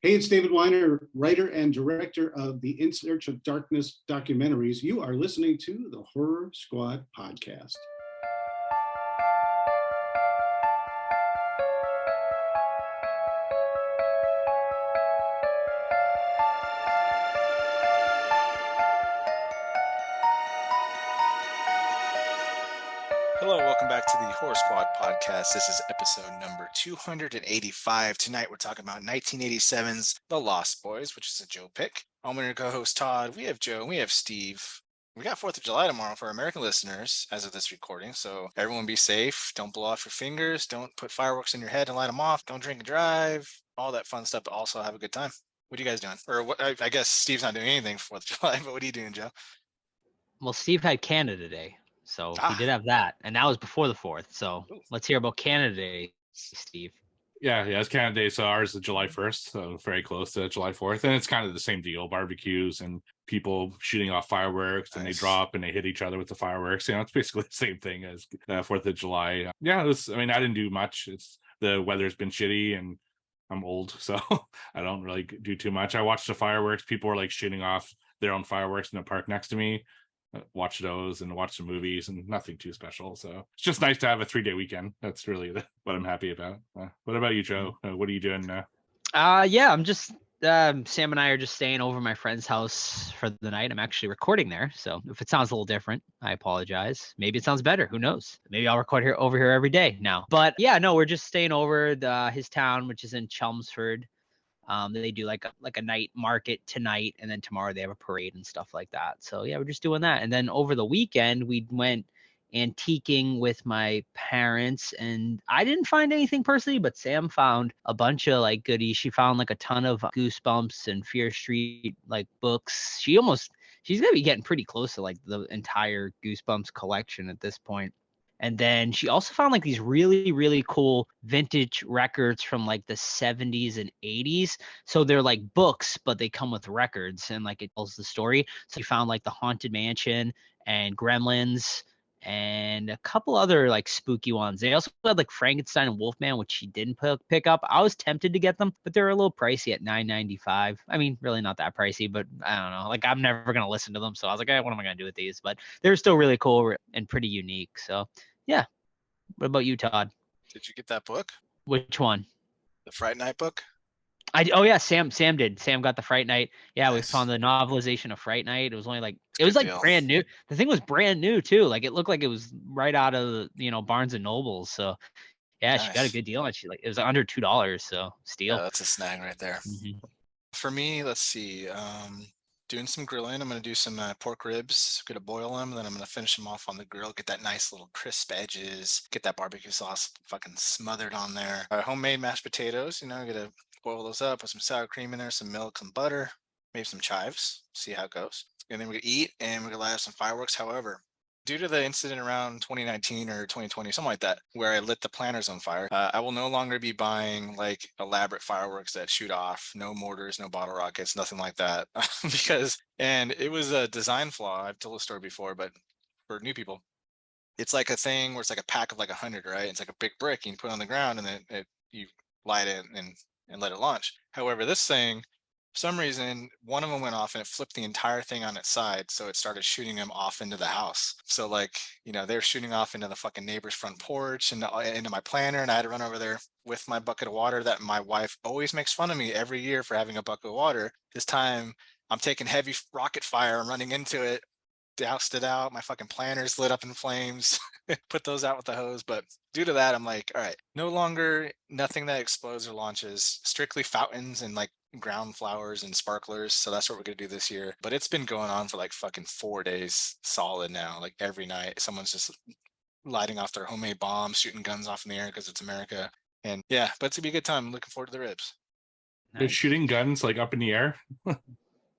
Hey, it's David Weiner, writer and director of the In Search of Darkness documentaries. You are listening to the Horror Squad podcast. Hello, welcome back to the Horror Squad podcast. This is episode number 285. Tonight we're talking about 1987's The Lost Boys, which is a Joe pick. I'm your co-host Todd. We have Joe, we have Steve. We got 4th of July tomorrow for American listeners as of this recording, so everyone be safe. Don't blow off your fingers. Don't put fireworks in your head and light them off. Don't drink and drive. All that fun stuff, but also have a good time. What are you guys doing? Or what? I guess Steve's not doing anything for 4th of July, but what are you doing, Joe? Well, Steve had Canada Day, so he did have that, and that was before the 4th. So let's hear about Canada Day, Steve. Yeah, it's Canada Day, so ours is July 1st, so very close to July 4th, and it's kind of the same deal, barbecues and people shooting off fireworks, and they drop and they hit each other with the fireworks. It's basically the same thing as 4th of July. I didn't do much. The weather's been shitty, and I'm old, so I don't really do too much. I watched the fireworks. People were shooting off their own fireworks in the park next to me. Watch those and watch some movies, and nothing too special. So it's just nice to have a 3-day weekend. That's really what I'm happy about. What about you, Joe? What are you doing now? I'm just Sam and I are just staying over my friend's house for the night. I'm actually recording there, so if it sounds a little different, I apologize. Maybe it sounds better. Who knows? Maybe I'll record over here every day now. But no, we're just staying over his town, which is in Chelmsford. They do like a night market tonight, and then tomorrow they have a parade and stuff like that. So we're just doing that. And then over the weekend we went antiquing with my parents, and I didn't find anything personally, but Sam found a bunch of goodies. She found a ton of Goosebumps and Fear Street books. She's gonna be getting pretty close to the entire Goosebumps collection at this point. And then she also found these really, really cool vintage records from the 70s and 80s. So they're books, but they come with records, and it tells the story. So she found the Haunted Mansion and Gremlins and a couple other spooky ones. They also had Frankenstein and Wolfman, which she didn't pick up. I was tempted to get them, but they're a little pricey at $9.95. I mean, really not that pricey, but I don't know. I'm never gonna listen to them, so I was like, what am I gonna do with these? But they're still really cool and pretty unique. So yeah. What about you, Todd? Did you get that book? Which one? The Fright Night book? Sam did. Sam got the Fright Night. Yeah, nice. We found the novelization of Fright Night. It was only brand new. The thing was brand new too. It looked like it was right out of Barnes and Nobles. So yeah, nice. She got a good deal, and it was under $2. So steal. Yeah, that's a snag right there. Mm-hmm. For me, let's see. Doing some grilling. I'm going to do some pork ribs, going to boil them, then I'm going to finish them off on the grill, get that nice little crisp edges, get that barbecue sauce fucking smothered on there. Homemade mashed potatoes, I'm going to boil those up, put some sour cream in there, some milk, some butter, maybe some chives, see how it goes. And then we're going to eat, and we're going to light up some fireworks. However, due to the incident around 2019 or 2020, something like that, where I lit the planters on fire, I will no longer be buying elaborate fireworks that shoot off, no mortars, no bottle rockets, nothing like that. And it was a design flaw. I've told the story before, but for new people, it's a thing where it's a pack of 100, right? It's a big brick you put on the ground, and then you light it and let it launch. However, this thing, for some reason, one of them went off and it flipped the entire thing on its side, so it started shooting them off into the house. So they're shooting off into the fucking neighbor's front porch and into my planter, and I had to run over there with my bucket of water that my wife always makes fun of me every year for having a bucket of water. This time I'm taking heavy rocket fire and running into it, doused it out, my fucking planters lit up in flames, put those out with the hose. But due to that, I'm all right, no longer nothing that explodes or launches, strictly fountains and ground flowers and sparklers. So that's what we're gonna do this year. But it's been going on for fucking 4 days solid now. Every night someone's just lighting off their homemade bombs, shooting guns off in the air because it's America. And yeah, but it's gonna be a good time. I'm looking forward to the ribs. Nice. They're shooting guns up in the air.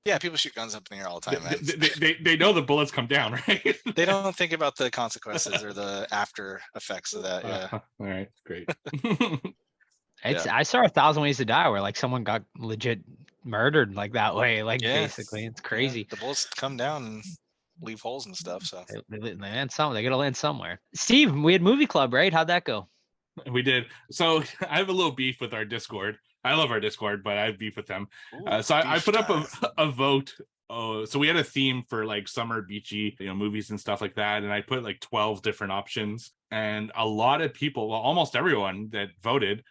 Yeah, people shoot guns up in the air all the time, man. They know the bullets come down, right? They don't think about the consequences or the after effects of that. Yeah. All right, great. I saw 1,000 Ways to Die where someone got legit murdered that way. Basically, it's crazy. The bullets come down and leave holes and stuff. So they land somewhere. They gotta land somewhere. Steve, we had movie club, right? How'd that go? We did. So I have a little beef with our Discord. I love our Discord, but I have beef with them. Ooh, So I beef put up time. a vote. Oh, so we had a theme for like summer beachy, movies and stuff like that. And I put like 12 different options. And a lot of people, well, almost everyone that voted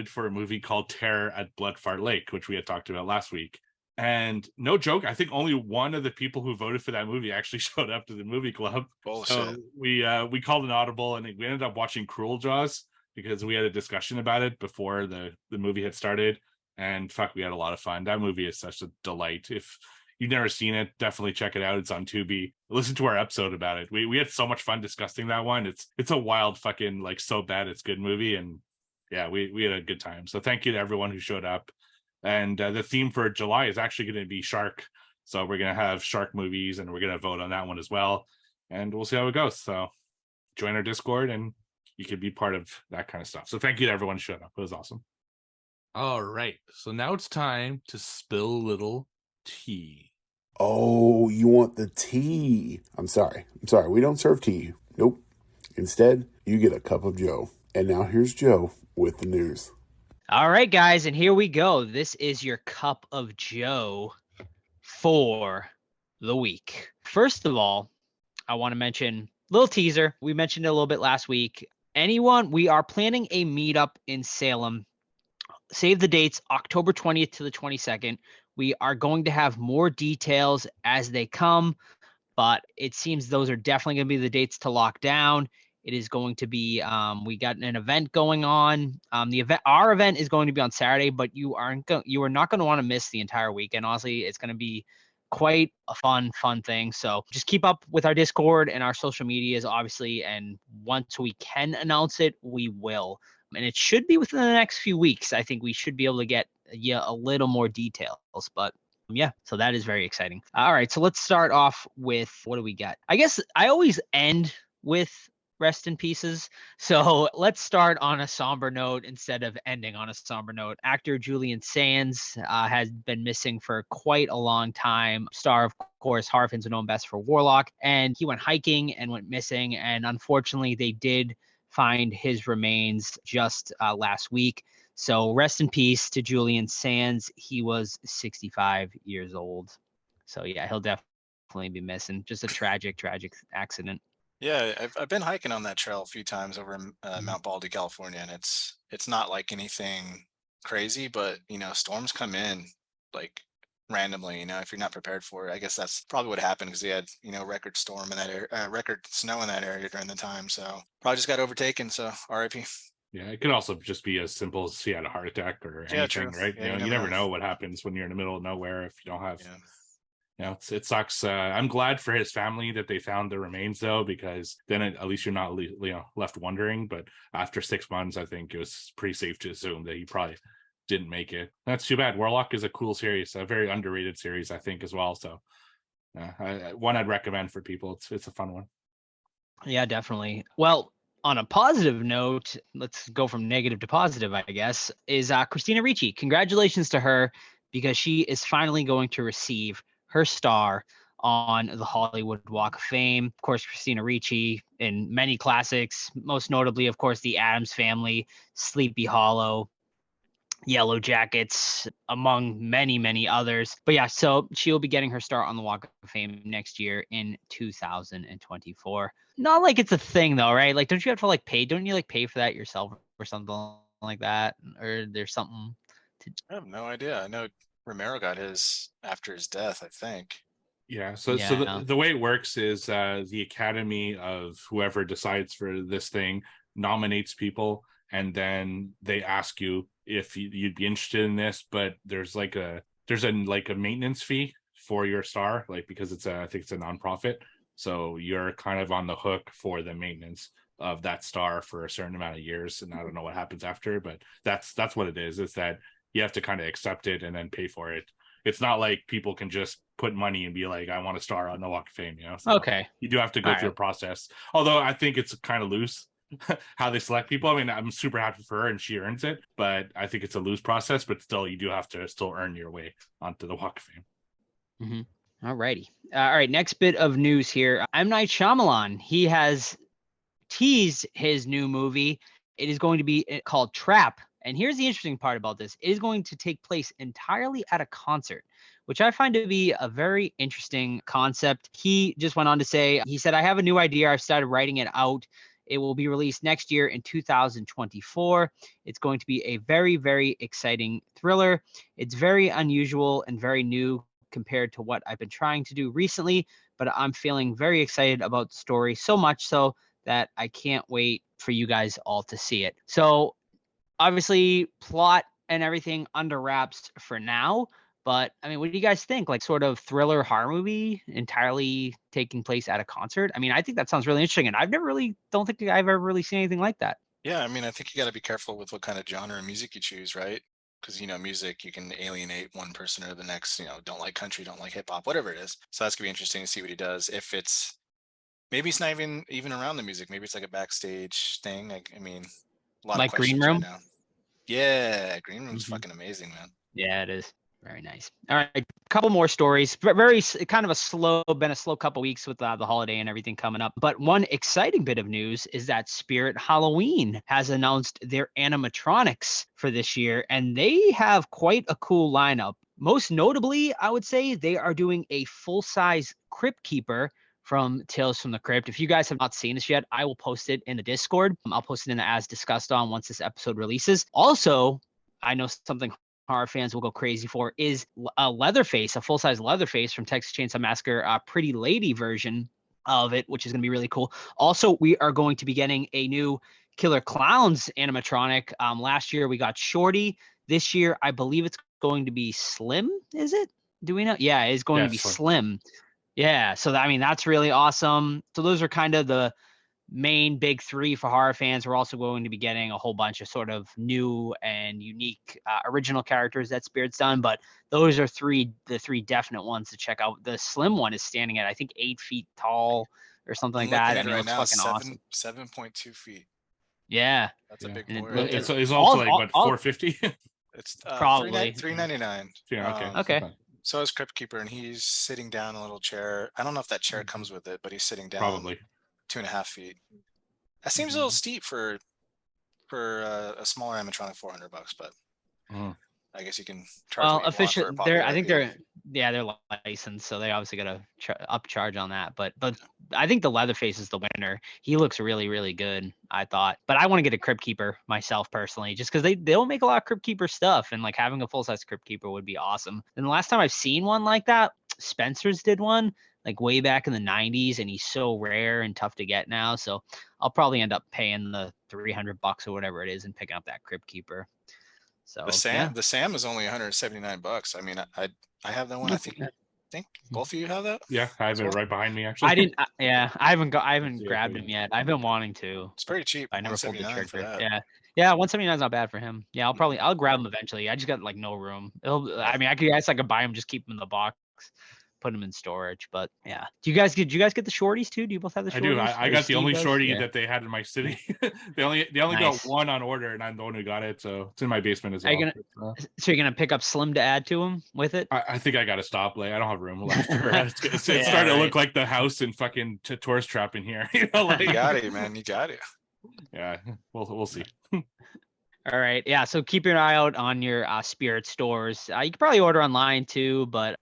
for a movie called Terror at Bloodfart Lake, which we had talked about last week. And no joke, I think only one of the people who voted for that movie actually showed up to the movie club. Bullshit. So we called an audible, and we ended up watching Cruel Jaws because we had a discussion about it before the movie had started. And fuck, we had a lot of fun. That movie is such a delight. If you've never seen it, definitely check it out. It's on Tubi. Listen to our episode about it. We had so much fun discussing that one. It's a wild fucking like so bad it's good movie, and yeah, we had a good time. So thank you to everyone who showed up. And the theme for July is actually going to be shark. So we're going to have shark movies, and we're going to vote on that one as well. And we'll see how it goes. So join our Discord, and you could be part of that kind of stuff. So thank you to everyone who showed up. It was awesome. All right. So now it's time to spill a little tea. Oh, you want the tea? I'm sorry. We don't serve tea. Nope. Instead, you get a cup of Joe. And now here's Joe with the news. All right, guys, and here we go. This is your cup of Joe for the week. First of all, I want to mention a little teaser. We mentioned it a little bit last week. We are planning a meetup in Salem. Save the dates, October 20th to the 22nd. We are going to have more details as they come, but it seems those are definitely going to be the dates to lock down. It is going to be, we got an event going on. Our event is going to be on Saturday, but you are not going to want to miss the entire weekend. Honestly, it's going to be quite a fun thing. So just keep up with our Discord and our social medias, obviously. And once we can announce it, we will. And it should be within the next few weeks. I think we should be able to get a little more details, but yeah, so that is very exciting. All right, so let's start off with, what do we got? I guess I always end with rest in pieces. So let's start on a somber note instead of ending on a somber note. Actor Julian Sands has been missing for quite a long time. Star, of course, horror fans would know him best for Warlock. And he went hiking and went missing. And unfortunately, they did find his remains just last week. So rest in peace to Julian Sands. He was 65 years old. So yeah, he'll definitely be missing. Just a tragic accident. Yeah, I've been hiking on that trail a few times over in Mount Baldy, California, and it's not like anything crazy, but storms come in like randomly. If you're not prepared for it, I guess that's probably what happened, because they had record storm in that area, record snow in that area during the time. So probably just got overtaken. So R.I.P. Yeah, it could also just be as simple as he had a heart attack or anything, true. right? Yeah, you never know what happens when you're in the middle of nowhere if you don't have. Yeah. It sucks. I'm glad for his family that they found the remains, though, because then at least you're not left wondering. But after 6 months, I think it was pretty safe to assume that he probably didn't make it. That's too bad. Warlock is a cool series, a very underrated series, I think, as well. So one I'd recommend for people. It's a fun one. Yeah, definitely. Well, on a positive note, let's go from negative to positive, I guess, is Christina Ricci. Congratulations to her, because she is finally going to receive her star on the Hollywood Walk of Fame. Of course, Christina Ricci in many classics, most notably, of course, The Addams Family, Sleepy Hollow, Yellow Jackets, among many others. But yeah, so she'll be getting her start on the Walk of Fame next year in 2024. Not like it's a thing though, right? Like, don't you have to pay? Don't you pay for that yourself or something like that? Or there's something to... I have no idea. I know Romero got his after his death, I think. Yeah. So the way it works is the Academy of whoever decides for this thing nominates people, and then they ask you if you'd be interested in this, but there's a maintenance fee for your star, because I think it's a nonprofit. So you're kind of on the hook for the maintenance of that star for a certain amount of years. And I don't know what happens after, but that's what it is that you have to kind of accept it and then pay for it. It's not like people can just put money and be like, I want a star on the Walk of Fame, So okay. You do have to go through a process. Although I think it's kind of loose how they select people. I mean, I'm super happy for her and she earns it, but I think it's a loose process, but still you do have to still earn your way onto the Walk of Fame. Mm-hmm. All righty. All right. Next bit of news here. M. Night Shyamalan. He has teased his new movie. It is going to be called Trap And here's the interesting part about this. It is going to take place entirely at a concert, which I find to be a very interesting concept. He just went on to say, he said, I have a new idea. I've started writing it out. It will be released next year in 2024. It's going to be a very, very exciting thriller. It's very unusual and very new compared to what I've been trying to do recently, but I'm feeling very excited about the story, so much so that I can't wait for you guys all to see it. So obviously plot and everything under wraps for now, but I mean, what do you guys think? Like sort of thriller horror movie entirely taking place at a concert? I mean, I think that sounds really interesting, and don't think I've ever really seen anything like that. Yeah, I mean, I think you got to be careful with what kind of genre of music you choose, right? Because music, you can alienate one person or the next. Don't like country, don't like hip hop, whatever it is. So that's gonna be interesting to see what he does. If it's maybe it's not even around the music, maybe it's like a backstage thing. Like, I mean, a lot Like of Green questions Room? right now. Yeah, Green Room's Mhm. fucking amazing, man. Yeah, it is. Very nice. All right, a couple more stories. Very kind of been a slow couple weeks with the holiday and everything coming up. But one exciting bit of news is that Spirit Halloween has announced their animatronics for this year, and they have quite a cool lineup. Most notably, I would say they are doing a full-size Crypt Keeper from Tales from the Crypt. If you guys have not seen this yet, I will post it in the Discord. I'll post it in the As Discussed on once this episode releases. Also, I know something horror fans will go crazy for is a Leatherface, a full-size Leatherface from Texas Chainsaw Massacre, a Pretty Lady version of it, which is going to be really cool. Also, we are going to be getting a new Killer Clowns animatronic. Last year we got Shorty. This year, I believe it's going to be Slim. Is it? Do we know? Yeah, it's going to be Slim. Yeah. So I mean, that's really awesome. So those are kind of the main big three for horror fans. We're also going to be getting a whole bunch of sort of new and unique original characters that Spirit's done, but those are the three definite ones to check out. The Slim one is standing at, I think, 8 feet tall or something like that. I mean, It looks fucking awesome. 7.2 feet. Yeah. That's a big And boy. Right It's there. also like what, 450? It's Probably. $3.99. Yeah, Okay. So is Crypt Keeper, and he's sitting down in a little chair. I don't know if that chair comes with it, but he's sitting down. Probably 2.5 feet. That seems a little steep for a smaller animatronic, $400, but I guess you can charge. Well, what you want for a official. popular I think IP. they're licensed, so they obviously got to upcharge on that. But I think the Leatherface is the winner. He looks really, really good, I thought. But I want to get a Crypt Keeper myself personally, just because they don't make a lot of Crypt Keeper stuff, and like having a full size Crypt Keeper would be awesome. And the last time I've seen one like that, Spencer's did one like way back in the 90s, and he's so rare and tough to get now. So I'll probably end up paying the $300 or whatever it is and picking up that Crypt Keeper. So the Sam is only $179. I mean, I have that one. I think both of you have that. Yeah, I have it right behind me actually. I didn't. I haven't grabbed him yet. I've been wanting to. It's pretty cheap. I never pulled the $179 for trigger. that. Yeah, 179 is not bad for him. Yeah, I'll grab him eventually. I just got like no room. I guess I could buy him, just keep him in the box, put them in storage. But yeah, did you guys get the shorties too? Do you both have the shorties? I do. I got the only shorty that they had in my city. they only Nice. got one on order, and I'm the one who got it. So it's in my basement as well. So you're gonna pick up Slim to add to him with it? I think I got to stop. Like I don't have room left. It's starting to look like the house in fucking Tourist Trap in here. Like, You got it, man. You got it. Yeah, we'll see. All right. Yeah. So keep your eye out on your Spirit stores. You can probably order online too, but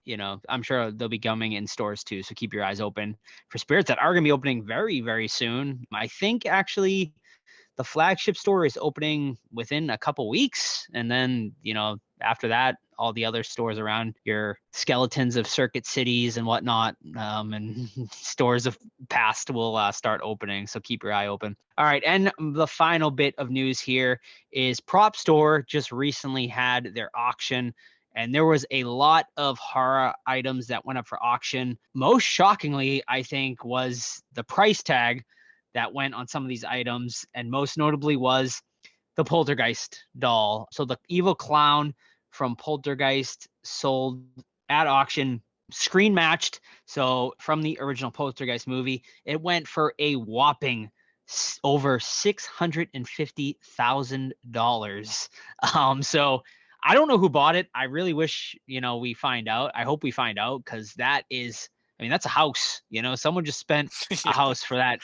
I'm sure they'll be coming in stores too. So keep your eyes open for Spirits that are going to be opening very, very soon. I think actually the flagship store is opening within a couple weeks. And then, after that, all the other stores around your skeletons of Circuit Cities and whatnot, and stores of past will start opening. So keep your eye open. All right. And the final bit of news here is Prop Store just recently had their auction, and there was a lot of horror items that went up for auction. Most shockingly, I think, was the price tag that went on some of these items, and most notably was the Poltergeist doll. So the evil clown from Poltergeist sold at auction, screen matched. So from the original Poltergeist movie, it went for a whopping over $650,000. So I don't know who bought it. I really wish, we find out. I hope we find out, because that is, that's a house. Someone just spent a house for that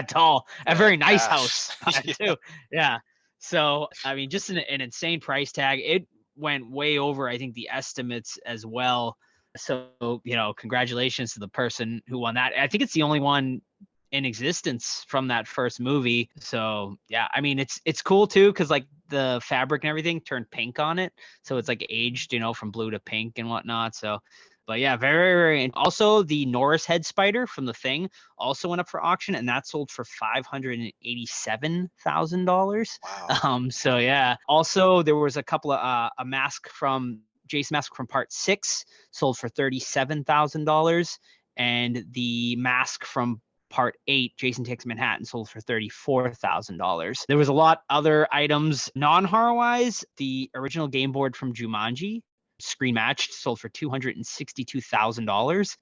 doll. A very nice house too. Yeah. So, I mean, just an insane price tag. It went way over, I think, the estimates as well. So, congratulations to the person who won that. I think it's the only one in existence from that first movie. So yeah, I mean, it's cool too, because like the fabric and everything turned pink on it. So it's like aged, from blue to pink and whatnot. So, but yeah, very, very. Also, the Norris head spider from The Thing also went up for auction, and that sold for $587,000. Wow. So yeah. Also, there was a couple of a mask from Jason mask from Part 6 sold for $37,000, and the mask from Part 8, Jason Takes Manhattan, sold for $34,000. There was a lot other items non-horror wise. The original game board from Jumanji, screen matched, sold for $262,000.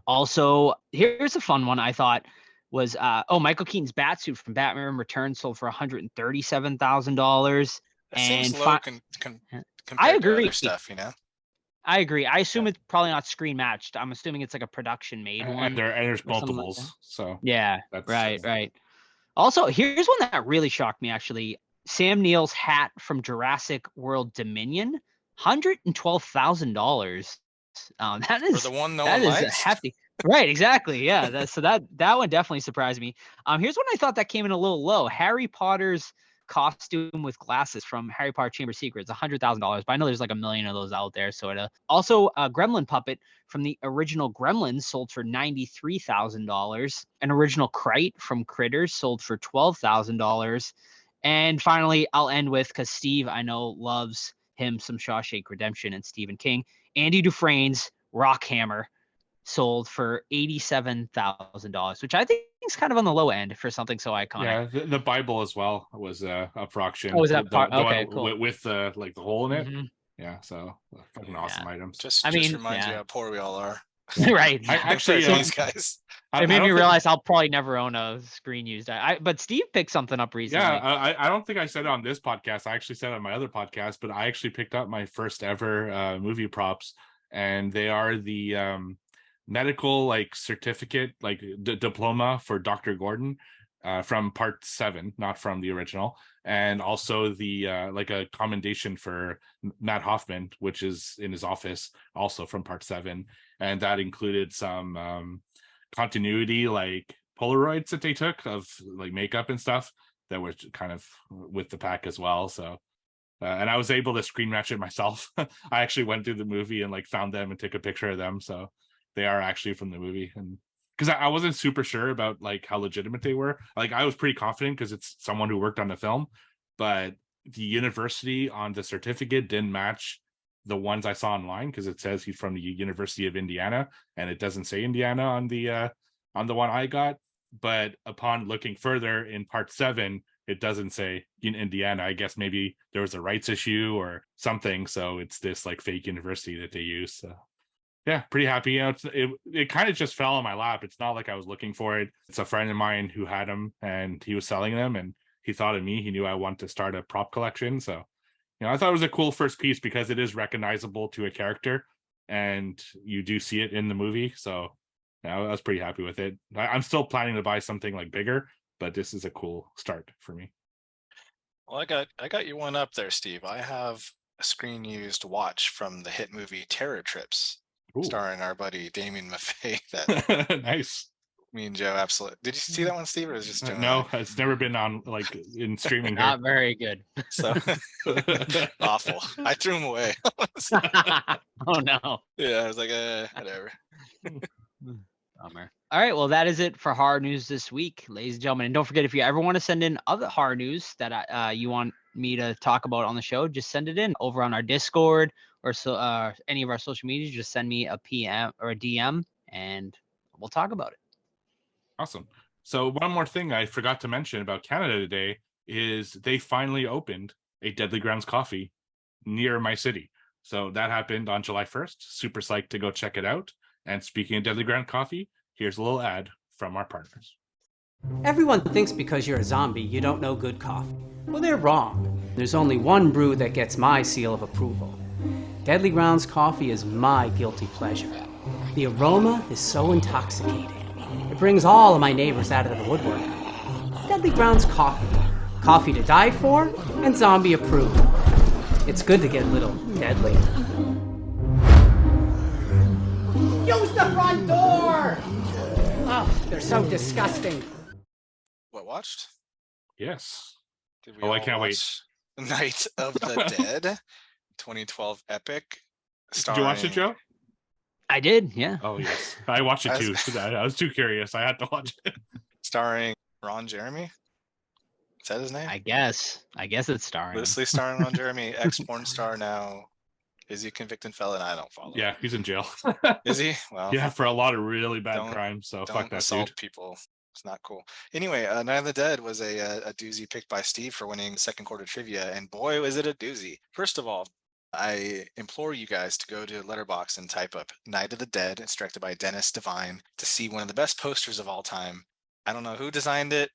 Also, here's a fun one I thought was Michael Keaton's Batsuit from Batman Returns sold for $137,000. That seems low compared I to agree. other stuff, I agree. I assume it's probably not screen matched. I'm assuming it's like a production made one. And there's or something like multiples. that. So Yeah, that's right. Also, here's one that really shocked me, actually. Sam Neill's hat from Jurassic World Dominion, $112,000. That is For the one no that one is likes. hefty. Right, exactly. Yeah. That one definitely surprised me. Here's one I thought that came in a little low. Harry Potter's costume with glasses from Harry Potter Chamber of Secrets, $100,000. But I know there's like a million of those out there. So also a Gremlin puppet from the original Gremlins sold for $93,000. An original Krite from Critters sold for $12,000. And finally, I'll end with, because Steve, I know, loves him some Shawshank Redemption and Stephen King. Andy Dufresne's Rockhammer sold for $87,000, which I think is kind of on the low end for something so iconic. Yeah, the Bible as well was up for auction. Oh, was that part? The Okay, one cool. with the hole in it. Mhm. Yeah, so fucking awesome items. Just mean, reminds you yeah. how poor we all are. Right. I actually, Compared to these guys. It made me realize I'll probably never own a screen used. But Steve picked something up recently. Yeah, I don't think I said it on this podcast. I actually said it on my other podcast, but I actually picked up my first ever movie props, and they are the medical certificate, diploma for Dr. Gordon from Part 7, not from the original, and also the a commendation for Matt Hoffman, which is in his office, also from Part 7, and that included some continuity Polaroids that they took of makeup and stuff that were kind of with the pack as well. So and I was able to screen match it myself. I actually went through the movie and found them and took a picture of them, so they are actually from the movie. And because I wasn't super sure about how legitimate they were. I was pretty confident because it's someone who worked on the film, but the university on the certificate didn't match the ones I saw online, because it says he's from the University of Indiana and it doesn't say Indiana on the one I got. But upon looking further in Part 7, it doesn't say in Indiana. I guess maybe there was a rights issue or something, so it's this fake university that they use. So yeah, pretty happy. It kind of just fell on my lap. It's not like I was looking for it. It's a friend of mine who had them and he was selling them, and he thought of me. He knew I wanted to start a prop collection, so I thought it was a cool first piece because it is recognizable to a character and you do see it in the movie. So I was pretty happy with it. I'm still planning to buy something bigger, but this is a cool start for me. Well, I got you one up there, Steve. I have a screen used watch from the hit movie Terror Trips, Ooh. starring our buddy Damien Maffei. That Nice. me and Joe absolutely. Did you see that one, Steve, or was it just Joe? No, it's never been on in streaming here. Not very good. So awful. I threw him away. Oh no. Yeah, I was like, whatever. Bummer. All right, well, that is it for horror news this week, ladies and gentlemen. And don't forget, if you ever want to send in other horror news that you want me to talk about on the show, just send it in over on our Discord or any of our social media. Just send me a PM or a DM, and we'll talk about it. Awesome. So one more thing I forgot to mention about Canada today is they finally opened a Deadly Grounds coffee near my city. So that happened on July 1st. Super psyched to go check it out. And speaking of Deadly Ground coffee, here's a little ad from our partners. Everyone thinks because you're a zombie, you don't know good coffee. Well, they're wrong. There's only one brew that gets my seal of approval. Deadly Grounds coffee is my guilty pleasure. The aroma is so intoxicating. It brings all of my neighbors out of the woodwork. Deadly Grounds coffee. Coffee to die for, and zombie approved. It's good to get a little deadly. Use the front door! Oh, they're so disgusting. What watched? Yes. Did we Oh, I all can't wait. watch Night of the Dead, 2012 epic. Did you watch it, Joe? I did, yeah. Oh yes, I watched it too. So I was too curious. I had to watch it. Starring Ron Jeremy. Is that his name? I guess it's starring. Loosely starring Ron Jeremy, ex-porn star now. Is he a convicted felon? I don't follow. Yeah, he's in jail. Is he? Well, Yeah, for a lot of really bad don't- crimes. So fuck don't that assault dude. people. It's not cool. Anyway, Night of the Dead was a doozy picked by Steve for winning second quarter trivia, and boy, was it a doozy. First of all, I implore you guys to go to Letterboxd and type up Night of the Dead. It's directed by Dennis Devine to see one of the best posters of all time. I don't know who designed it,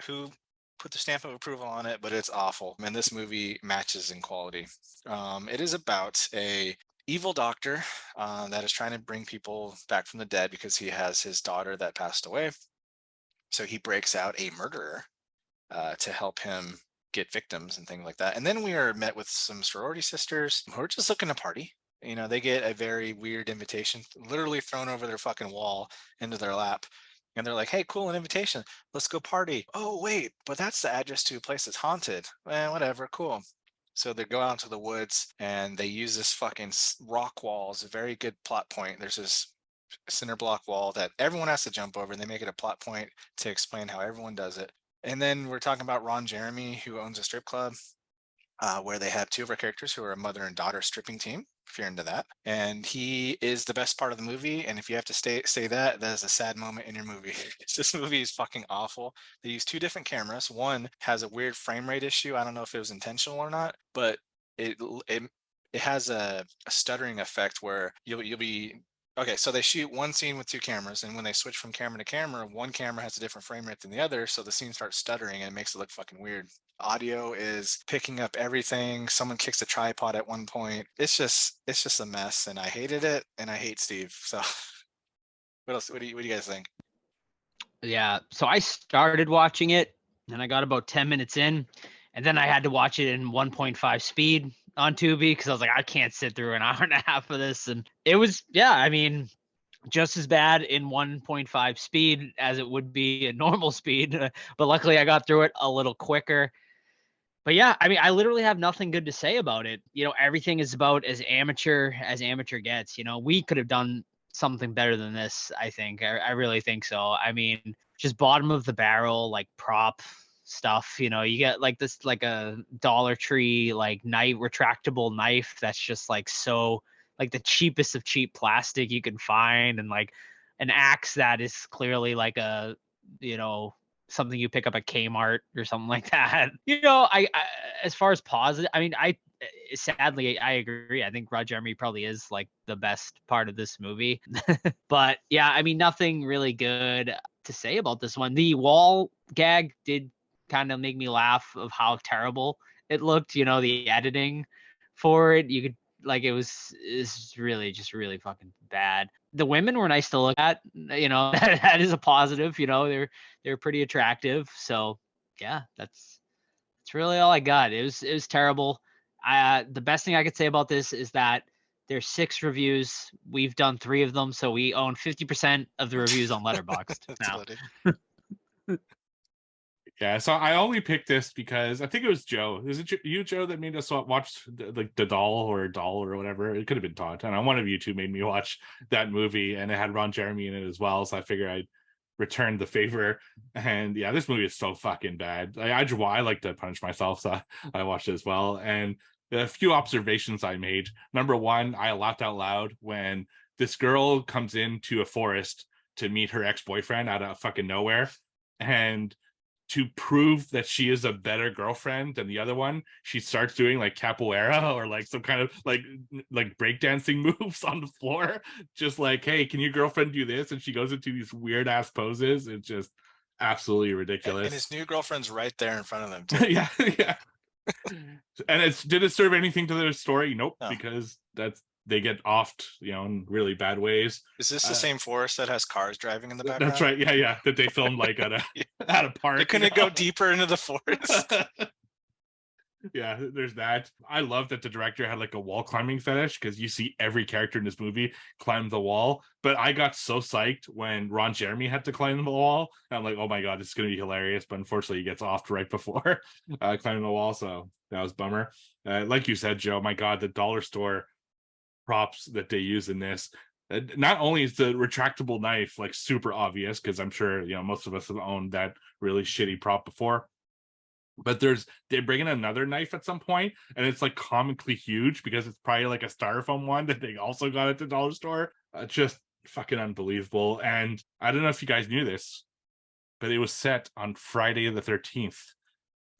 who put the stamp of approval on it, but it's awful. And this movie matches in quality. It is about a evil doctor that is trying to bring people back from the dead because he has his daughter that passed away. So he breaks out a murderer to help him get victims and things like that. And then we are met with some sorority sisters who are just looking to party. You know, they get a very weird invitation literally thrown over their fucking wall into their lap. And they're like, hey, cool, an invitation. Let's go party. Oh, wait, but that's the address to a place that's haunted. Whatever, cool. So they go out into the woods and they use this fucking rock wall as a very good plot point. There's this cinder block wall that everyone has to jump over, and they make it a plot point to explain how everyone does it. And then we're talking about Ron Jeremy, who owns a strip club where they have two of our characters who are a mother and daughter stripping team, if you're into that. And he is the best part of the movie. And if you have to say that is a sad moment in your movie. This movie is fucking awful. They use two different cameras. One has a weird frame rate issue. I don't know if it was intentional or not, but it has a stuttering effect where you'll be okay. So they shoot one scene with two cameras, and when they switch from camera to camera, one camera has a different frame rate than the other, so the scene starts stuttering and it makes it look fucking weird. Audio is picking up everything. Someone kicks a tripod at one point. It's just a mess, and I hated it, and I hate Steve. So what else? What do you guys think? Yeah, so I started watching it and I got about 10 minutes in, and then I had to watch it in 1.5 speed on Tubi because I was like, I can't sit through an hour and a half of this. And it was, yeah, I mean, just as bad in 1.5 speed as it would be in normal speed. But luckily I got through it a little quicker. But yeah, I mean, I literally have nothing good to say about it. You know, everything is about as amateur gets. You know, we could have done something better than this, I think. I really think so. I mean, just bottom of the barrel, like prop stuff. You know, you get like this, like a Dollar Tree, like retractable knife that's just like so, like the cheapest of cheap plastic you can find, and like an axe that is clearly like a, you know, something you pick up at Kmart or something like that. You know, I as far as positive, I mean, sadly I agree. I think Ron Jeremy probably is like the best part of this movie. But yeah, I mean, nothing really good to say about this one. The wall gag did kind of make me laugh of how terrible it looked. You know, the editing for it, you could like is really fucking bad. The women were nice to look at, you know. That is a positive, you know. They're pretty attractive. So yeah, that's really all I got. It was terrible. The best thing I could say about this is that there's 6 reviews. We've done 3 of them, so we own 50% of the reviews on Letterboxd now. Yeah, so I only picked this because I think it was Joe. Is it you, Joe, that made us watch the doll or whatever? It could have been Todd. And one of you two made me watch that movie, and it had Ron Jeremy in it as well. So I figured I'd return the favor. And yeah, this movie is so fucking bad. I like to punish myself, so I watched it as well. And a few observations I made. Number one, I laughed out loud when this girl comes into a forest to meet her ex-boyfriend out of fucking nowhere, and to prove that she is a better girlfriend than the other one, she starts doing like capoeira or like some kind of like breakdancing moves on the floor. Just like, hey, can your girlfriend do this? And she goes into these weird ass poses. It's just absolutely ridiculous. And his new girlfriend's right there in front of him too. yeah. And did it serve anything to their story? Nope, No. because that's they get offed, in really bad ways. Is this the same forest that has cars driving in the background? That's right. Yeah. That they filmed like at a at a park. They couldn't go deeper into the forest. Yeah, there's that. I love that the director had like a wall climbing fetish, because you see every character in this movie climb the wall. But I got so psyched when Ron Jeremy had to climb the wall. And I'm like, oh my God, it's going to be hilarious. But unfortunately, he gets offed right before climbing the wall. So that was a bummer. Like you said, Joe, my God, the dollar store props that they use in this. Not only is the retractable knife like super obvious, because I'm sure, most of us have owned that really shitty prop before. But they bring in another knife at some point, and it's like comically huge, because it's probably like a styrofoam one that they also got at the dollar store. Just fucking unbelievable. And I don't know if you guys knew this, but it was set on Friday the 13th.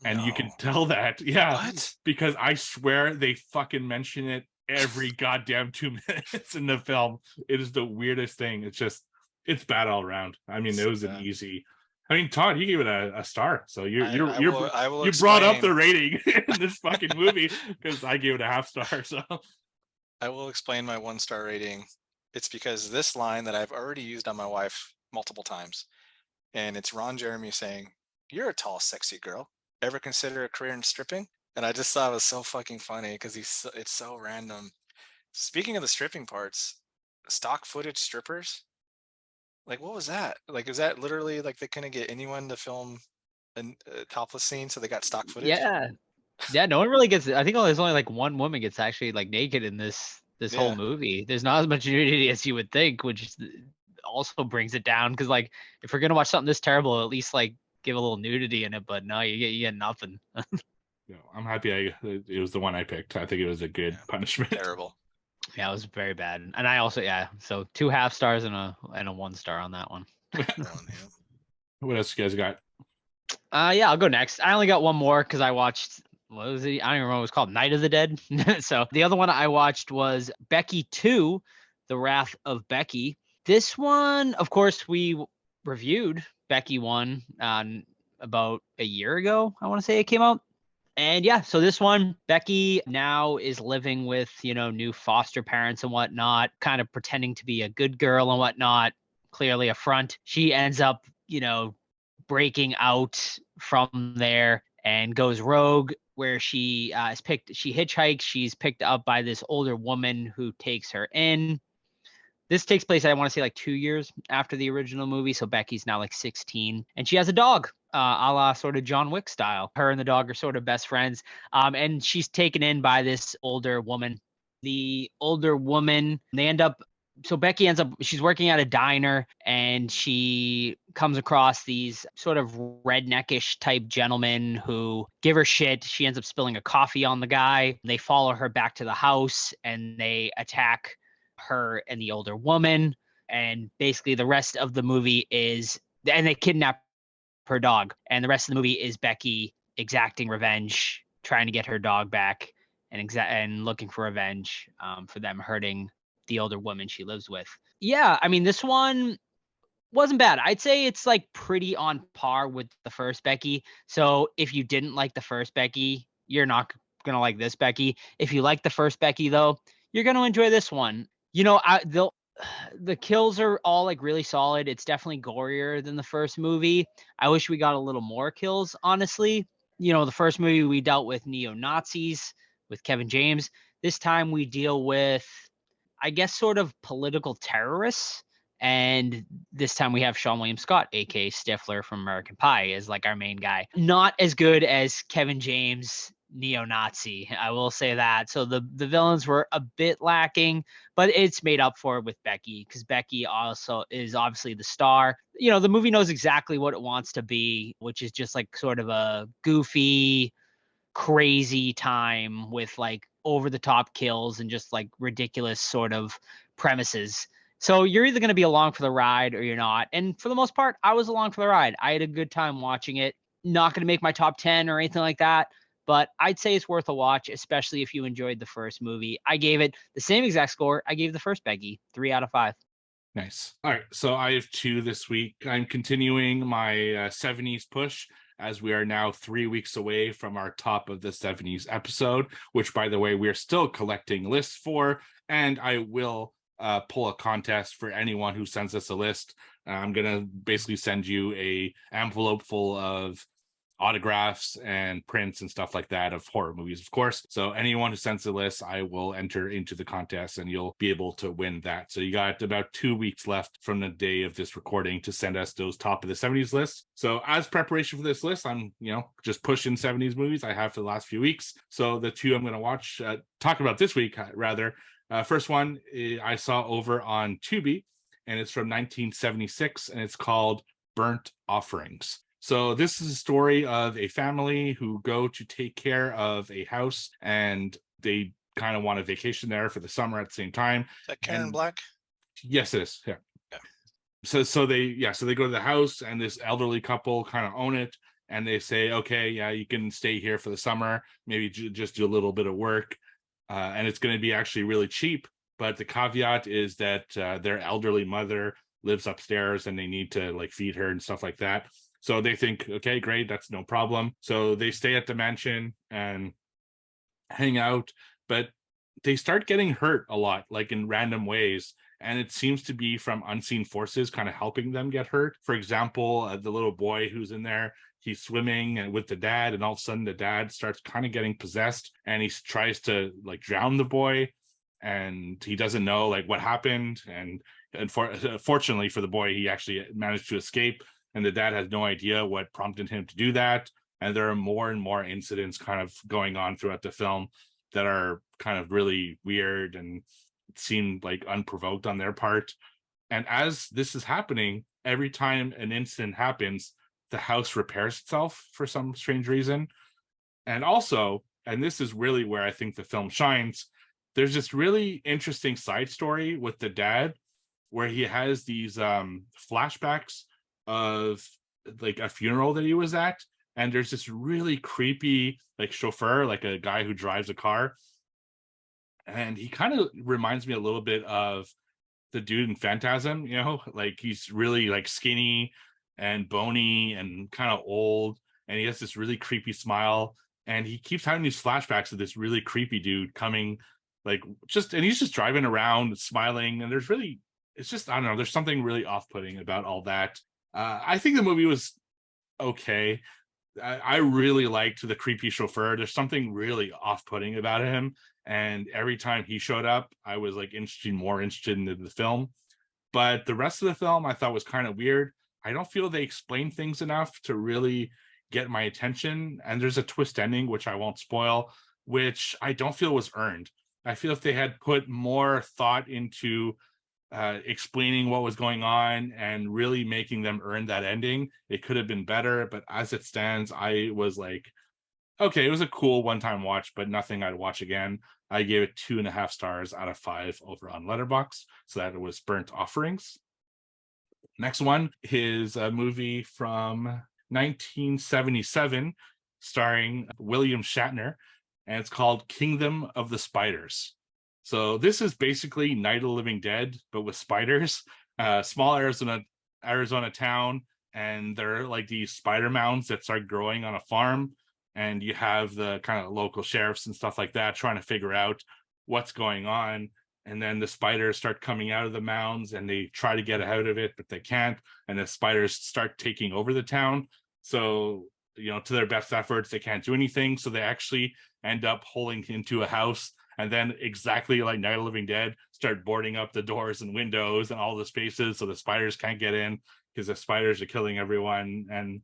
And you can tell that, What? because I swear they fucking mention it every goddamn 2 minutes in the film. It is the weirdest thing. It's bad all around. I mean, it was an easy. I mean, Todd, you gave it a star, so you brought up the rating in this fucking movie, because I gave it a half star. So I will explain my 1-star rating. It's because this line that I've already used on my wife multiple times, and it's Ron Jeremy saying, "You're a tall, sexy girl. Ever consider a career in stripping?" And I just thought it was so fucking funny, because it's so random. Speaking of the stripping parts, stock footage strippers. Like, what was that? Like, is that literally like they couldn't get anyone to film a topless scene, so they got stock footage? Yeah. No one really gets. I think there's only like one woman gets actually like naked in this whole movie. There's not as much nudity as you would think, which also brings it down. Because like, if we're gonna watch something this terrible, at least like give a little nudity in it. But no, you get nothing. I'm happy it was the one I picked. I think it was a good punishment. Terrible. Yeah, it was very bad. And I also, so 2 half stars and a 1 star on that one. What else you guys got? I'll go next. I only got one more because I watched, what was it? I don't even remember what it was called, Night of the Dead. So the other one I watched was Becky 2, The Wrath of Becky. This one, of course, we reviewed Becky 1 about a year ago, I want to say it came out. And so this one, Becky now is living with, new foster parents and whatnot, kind of pretending to be a good girl and whatnot, clearly a front. She ends up, breaking out from there and goes rogue, where she hitchhikes. She's picked up by this older woman who takes her in. This takes place, I want to say, like 2 years after the original movie. So Becky's now like 16, and she has a dog, a la sort of John Wick style. Her and the dog are sort of best friends. And she's taken in by this older woman. The older woman, Becky ends up, she's working at a diner, and she comes across these sort of redneckish type gentlemen who give her shit. She ends up spilling a coffee on the guy. They follow her back to the house, and they attack her and the older woman. And basically the rest of the movie and they kidnap her dog, and the rest of the movie is Becky exacting revenge, trying to get her dog back, and looking for revenge for them hurting the older woman she lives with. I mean, this one wasn't bad. I'd say it's like pretty on par with the first Becky. So if you didn't like the first Becky, you're not gonna like this Becky. If you like the first Becky though, you're gonna enjoy this one. The kills are all like really solid. It's definitely gorier than the first movie. I wish we got a little more kills, honestly. The first movie we dealt with neo-Nazis with Kevin James. This time we deal with, I guess, sort of political terrorists. And this time we have Sean William Scott, aka Stifler from American Pie, as like our main guy. Not as good as Kevin James neo-Nazi, I will say that. So the villains were a bit lacking, but it's made up for it with Becky, because Becky also is obviously the star. The movie knows exactly what it wants to be, which is just like sort of a goofy, crazy time with like over the top kills and just like ridiculous sort of premises. So you're either going to be along for the ride or you're not. And for the most part, I was along for the ride. I had a good time watching it. Not going to make my top 10 or anything like that, but I'd say it's worth a watch, especially if you enjoyed the first movie. I gave it the same exact score I gave the first Becky, 3 out of 5. Nice. All right. So I have 2 this week. I'm continuing my 70s push as we are now 3 weeks away from our top of the 70s episode, which, by the way, we're still collecting lists for, and I will pull a contest for anyone who sends us a list. I'm gonna basically send you a envelope full of autographs and prints and stuff like that of horror movies, of course. So anyone who sends the list, I will enter into the contest and you'll be able to win that. So you got about 2 weeks left from the day of this recording to send us those top of the 70s lists. So as preparation for this list, I'm, just pushing 70s movies I have for the last few weeks. So the two I'm going to watch, talk about this week, rather. First one I saw over on Tubi, and it's from 1976, and it's called Burnt Offerings. So this is a story of a family who go to take care of a house, and they kind of want a vacation there for the summer at the same time. Is that Karen Black? Yes, it is. Yeah. Yeah. So they go to the house, and this elderly couple kind of own it, and they say, okay, yeah, you can stay here for the summer, maybe just do a little bit of work, and it's going to be actually really cheap. But the caveat is that their elderly mother lives upstairs, and they need to feed her and stuff like that. So they think, okay, great, that's no problem. So they stay at the mansion and hang out, but they start getting hurt a lot, in random ways. And it seems to be from unseen forces kind of helping them get hurt. For example, the little boy who's in there, he's swimming with the dad, and all of a sudden the dad starts kind of getting possessed, and he tries to drown the boy, and he doesn't know what happened. And fortunately for the boy, he actually managed to escape. And the dad has no idea what prompted him to do that. And there are more and more incidents kind of going on throughout the film that are kind of really weird and seem unprovoked on their part. And as this is happening, every time an incident happens, the house repairs itself for some strange reason. And also, and this is really where I think the film shines, there's this really interesting side story with the dad where he has these flashbacks of a funeral that he was at, and there's this really creepy chauffeur, a guy who drives a car, and he kind of reminds me a little bit of the dude in Phantasm. He's really skinny and bony and kind of old, and he has this really creepy smile, and he keeps having these flashbacks of this really creepy dude coming and he's just driving around smiling, and it's just, I don't know, there's something really off-putting about all that. I think the movie was okay. I really liked the creepy chauffeur. There's something really off-putting about him, and every time he showed up, I was more interested in the film. But the rest of the film I thought was kind of weird. I don't feel they explained things enough to really get my attention, and there's a twist ending, which I won't spoil, which I don't feel was earned. I feel if they had put more thought into explaining what was going on and really making them earn that ending, it could have been better. But as it stands, I was okay, it was a cool one-time watch, but nothing I'd watch again. I gave it 2.5 stars out of 5 over on Letterboxd, so that it was Burnt Offerings. Next one is a movie from 1977 starring William Shatner, and it's called Kingdom of the Spiders. So this is basically Night of the Living Dead, but with spiders. Small Arizona town, and there are these spider mounds that start growing on a farm, and you have the kind of local sheriffs and stuff like that trying to figure out what's going on. And then the spiders start coming out of the mounds, and they try to get out of it, but they can't. And the spiders start taking over the town. So, to their best efforts, they can't do anything. So they actually end up holding into a house. And then exactly like Night of the Living Dead, start boarding up the doors and windows and all the spaces so the spiders can't get in because the spiders are killing everyone. And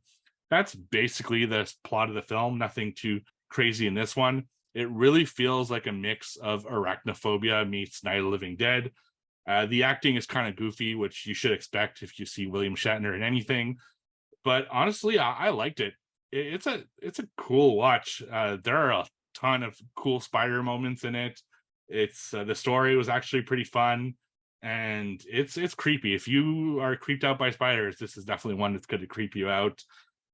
that's basically the plot of the film. Nothing too crazy in this one. It really feels like a mix of Arachnophobia meets Night of the Living Dead. The acting is kind of goofy, which you should expect if you see William Shatner in anything. But honestly, I liked it. It's a cool watch. There are a ton of cool spider moments in it. It's the story was actually pretty fun, and it's creepy. If you are creeped out by spiders, this is definitely one that's going to creep you out.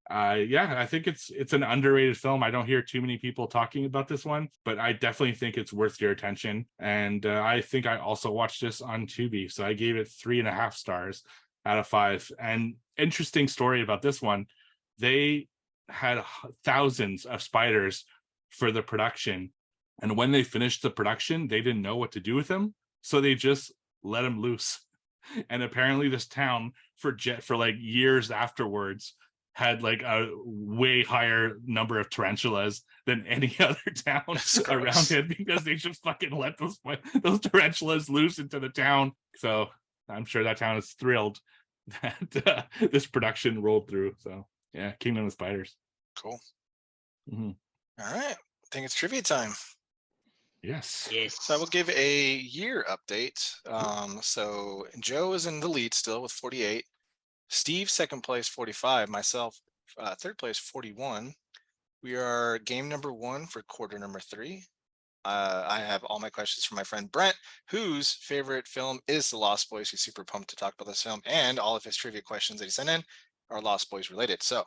I think it's an underrated film. I don't hear too many people talking about this one, but I definitely think it's worth your attention. And I think I also watched this on Tubi, so I gave it 3.5 stars out of 5. And interesting story about this one, they had thousands of spiders for the production, and when they finished the production, they didn't know what to do with them, so they just let them loose. And apparently, this town for like years afterwards had like a way higher number of tarantulas than any other town That's gross. around it, because they just fucking let those tarantulas loose into the town. So I'm sure that town is thrilled that this production rolled through. So yeah, Kingdom of Spiders. Cool. Mhm. All right. I think it's trivia time. Yes. Yes. So I will give a year update. So Joe is in the lead still with 48. Steve second place 45. Myself third place 41. We are game number 1 for quarter number 3. I have all my questions from my friend Brent, whose favorite film is The Lost Boys. He's super pumped to talk about this film, and all of his trivia questions that he sent in are Lost Boys related. So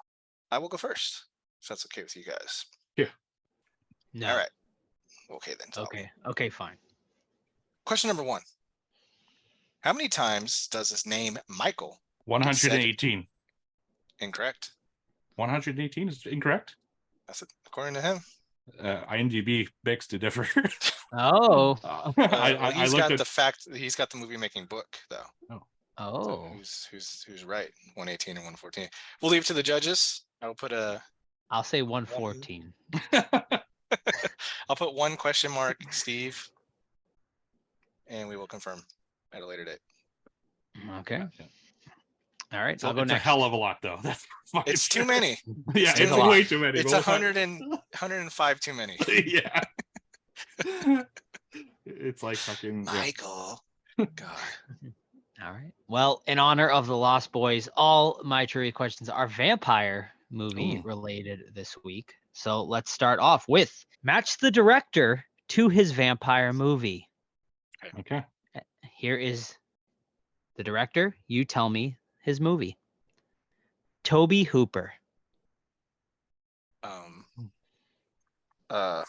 I will go first, if that's okay with you guys. No. All right. Okay then. Tom. Okay, fine. Question number 1. How many times does his name Michael? 118. Incorrect. 118 is incorrect. That's it, according to him. IMDb begs to differ. Oh. Well, I looked at he's got the movie making book though. Oh. So who's right? 118 and 114. We'll leave it to the judges. I'll put I'll say 114. I'll put 1 question mark, Steve, and we will confirm at a later date. Okay. All right. So I'll go it's next. a hell of a lot though. That's fucking It's too many. Yeah, It's it's a lot. way too many. It's but 105 too many. Yeah. It's like fucking yeah. Michael. God. All right. Well, in honor of the Lost Boys, all my trivia questions are vampire movie Ooh. related this week. So let's start off with match the director to his vampire movie. Okay. Here is the director. You tell me his movie. Toby Hooper. Oh,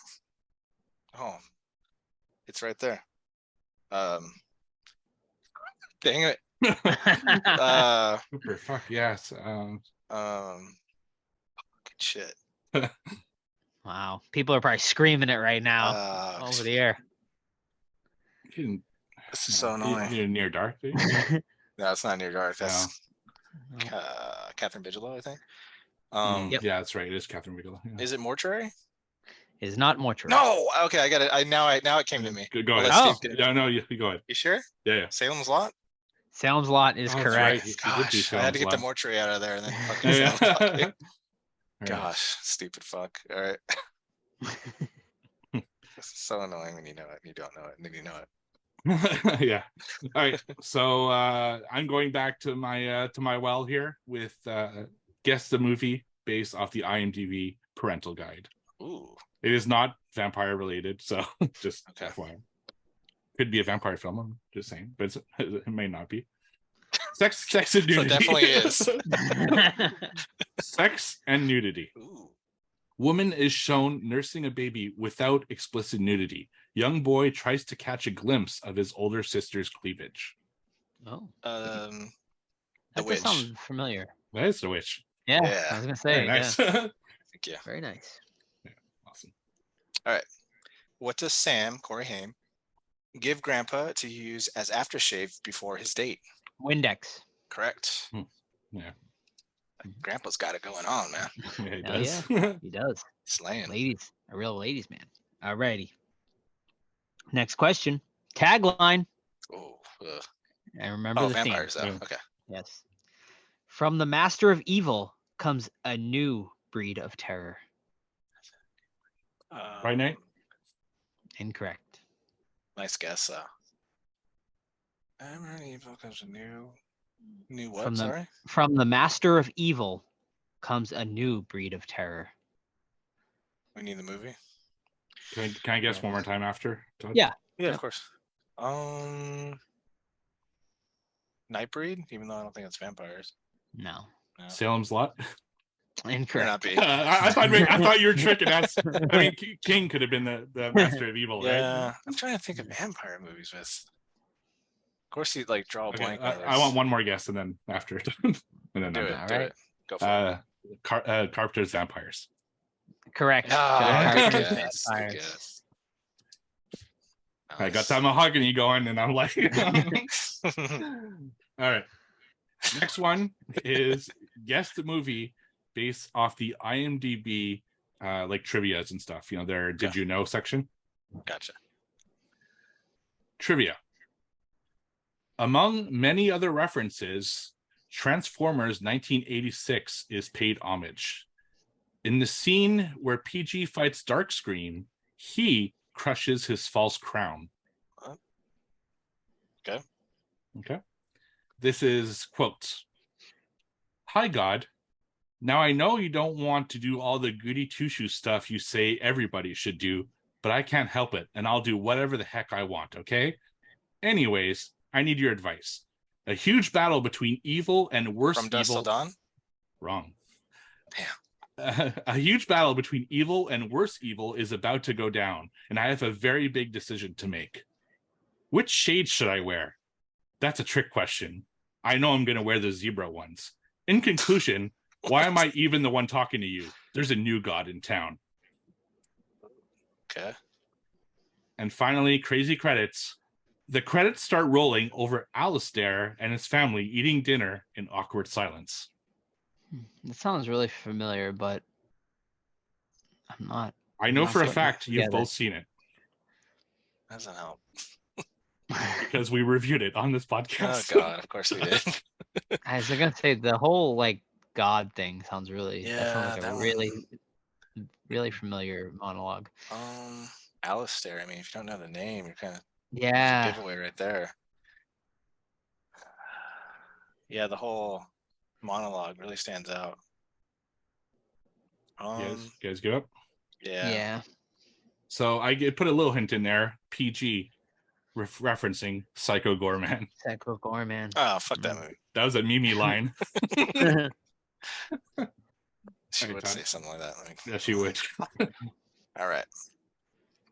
it's right there. Dang it. Super. Fuck yes. Shit. Wow. People are probably screaming it right now over the air. This is so annoying. You're near dark. Dude. No, it's not near dark. That's Catherine Bigelow, I think. Yep. Yeah, that's right. It is Catherine Bigelow. Yeah. Is it Mortuary? Is not mortuary. No. Okay, I got it. Now it came to me. Go I'll ahead. let Steve get it. No, you go ahead. You sure? Yeah. Salem's Lot? Salem's Lot is Oh, that's correct. right. You did do Gosh, I had to get the Salem's mortuary out of there and then fucking Yeah. Salem's Lot. Lot. Gosh, stupid fuck. All right. This is so annoying when you know it and you don't know it and then you know it. Yeah. All right. So I'm going back to my well here with guess the movie based off the IMDb parental guide. Ooh. It is not vampire related, so just Okay. FYI. Could be a vampire film. I'm just saying, but it may not be. Sex and So it nudity. definitely is. Sex and nudity. Ooh. Woman is shown nursing a baby without explicit nudity. Young boy tries to catch a glimpse of his older sister's cleavage. Oh, The that Witch. does sound familiar. That is the witch. Yeah, Yeah. I was gonna say. Very nice. Yeah. Thank you. Very nice. Awesome. What does Sam, Corey Haim, give Grandpa to use as aftershave before his date? Windex. Correct. Yeah. Grandpa's got it going on, man. Yeah, he Hell does. He does. Slaying. Ladies, a real ladies man. Alrighty. Next question. Tagline. Oh, And remember the vampires theme. though. Yeah. Okay. Yes. From the master of evil comes a new breed of terror. Right, Nate? Incorrect. Nice guess. I'm running evil comes a new what? From the- Sorry. From the master of evil comes a new breed of terror. We need the movie. Can I guess one more time after? Todd? Yeah. Yeah, of course. Nightbreed, even though I don't think it's vampires. No. No. Salem's Lot. Better Incorrect. not be. I thought you were tricking us. I mean, King could have been the master of evil, right? Yeah, I'm trying to think of vampire movies with. Of course, you like draw a Okay, blank. I want one more guess, and then after, and then Do I'm it. done. Do Alright. it. Go for it. Carpenter's Vampires. Correct. Ah, John good Carpenter's guess, good Vampires. guess. I got Nice. that mahogany going, and I'm like, all right. Next one is guess the movie based off the IMDb like trivias and stuff. You know, their did you know section. Gotcha. Trivia. Among many other references, Transformers 1986 is paid homage. In the scene where PG fights Darkschream, he crushes his false crown. What? Okay. Okay. This is quotes. Hi, God. Now I know you don't want to do all the goody two-shoe stuff you say everybody should do, but I can't help it, and I'll do whatever the heck I want, okay? Anyways, I need your advice. A huge battle between evil and worse From Dusk Till evil. Dawn? Wrong. Damn. A huge battle between evil and worse evil is about to go down, and I have a very big decision to make. Which shade should I wear? That's a trick question. I know I'm going to wear the zebra ones. In conclusion, why am I even the one talking to you? There's a new god in town. Okay. And finally, crazy credits. The credits start rolling over Alistair and his family eating dinner in awkward silence. That sounds really familiar, but I'm not. I know Not for a putting it fact you've together. both seen it Doesn't help. because we reviewed it on this Oh podcast. God, of course we did. I was gonna say the whole like God thing sounds really. That Yeah, sounds like that a one- really familiar monologue. Alistair. I mean, if you don't know the name, you're kind of Yeah. giveaway right there. Yeah, the whole monologue really stands out. You guys give up? Yeah. Yeah. So put a little hint in there. PG, referencing Psycho Gorman. Psycho Gorman. Oh, fuck that Mm. movie. That was a Mimi line. She Alright, would Todd. say something like that. Like, Yeah, she would. all right.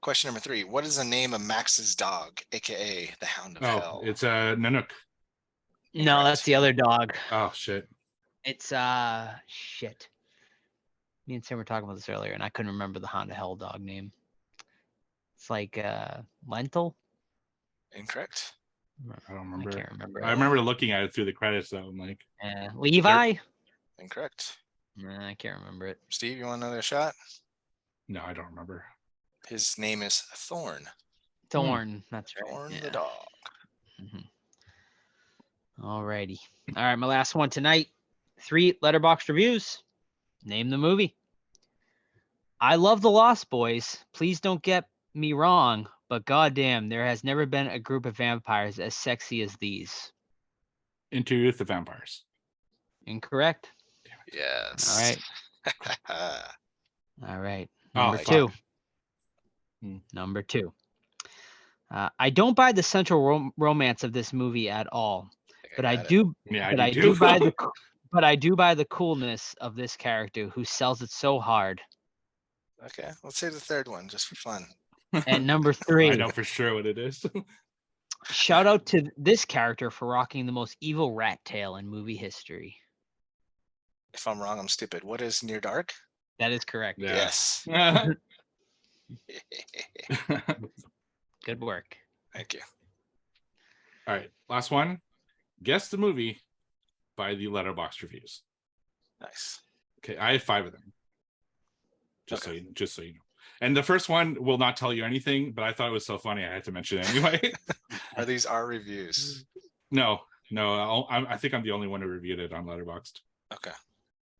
Question number 3. What is the name of Max's dog, aka the Hound of Oh, Hell? it's a Nanook. No, that's the other dog. Oh shit. It's shit. Me and Sam were talking about this earlier, and I couldn't remember the Honda Hell dog name. It's like Lentil. Incorrect. I don't I remember. can't remember. I remember looking at it through the credits though. I'm like, Levi. Incorrect. Nah, I can't remember it. Steve, you want another shot? no, I don't remember. His name is Thorn. Thorn. That's right. Thorn yeah. the dog. Alrighty. All right, my last one tonight. 3 letterbox reviews. Name the movie. I love The Lost Boys. Please don't get me wrong, but goddamn, there has never been a group of vampires as sexy as these. Into with the Vampires. Incorrect. Yes. All right. Oh, Number fuck. 2. Hmm. Number 2. I don't buy the central romance of this movie at all, but I do. Yeah, But I I do. do buy the. But I do buy the coolness of this character who sells it so hard. Okay, let's say the third one just for fun. And number 3. I know for sure what it is. Shout out to this character for rocking the most evil rat tail in movie history. If I'm wrong, I'm stupid. What is Near Dark? That is correct. Yeah. Yes. Good work. Thank you. All right, last one. Guess the movie by the letterbox reviews. Nice. Okay, I have 5 of them. Just Okay. so you know. And the first one will not tell you anything, but I thought it was so funny I had to mention it anyway. Are these our reviews? no, I think I'm the only one who reviewed it on Letterboxd. Okay.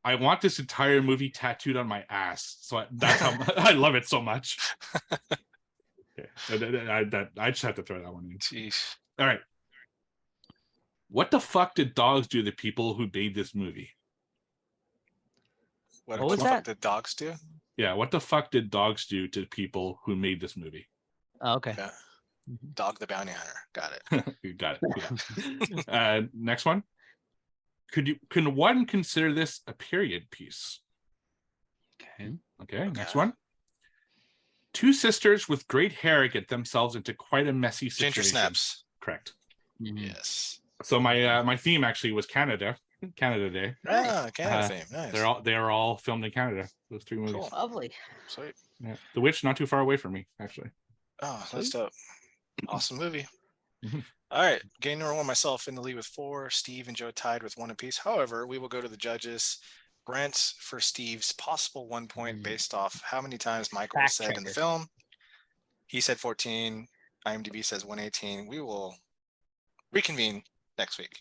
I want this entire movie tattooed on my ass, so that's how I love it so much. Okay, I just had to throw that one in. Jeez. All right. What the fuck did dogs do to the people who made this movie? What the was fuck that? did dogs do? Yeah, what the fuck did dogs do to people who made this movie? Oh, okay. Okay. Dog the Bounty Hunter. Got it. You got it. Yeah. Next one. Can one consider this a period piece? Okay, next one. 2 sisters with great hair get themselves into quite a messy situation. Ginger Snaps. Correct. Mhm. Yes. So my theme actually was Canada, Canada Day. Ah, Canada Uh, theme. Nice. They are all filmed in Canada. Those 3 movies. Cool. Lovely. Sweet. Yeah. The Witch not too far away from me, actually. Oh, that's Sweet. dope. Awesome movie. Mhm. All right, game number one, myself in the lead with 4. Steve and Joe tied with 1 apiece. However, we will go to the judges. Brent for Steve's possible 1 point based off how many times Michael was Fact said in the checker. film. He said 14. IMDb says 118. We will reconvene next week.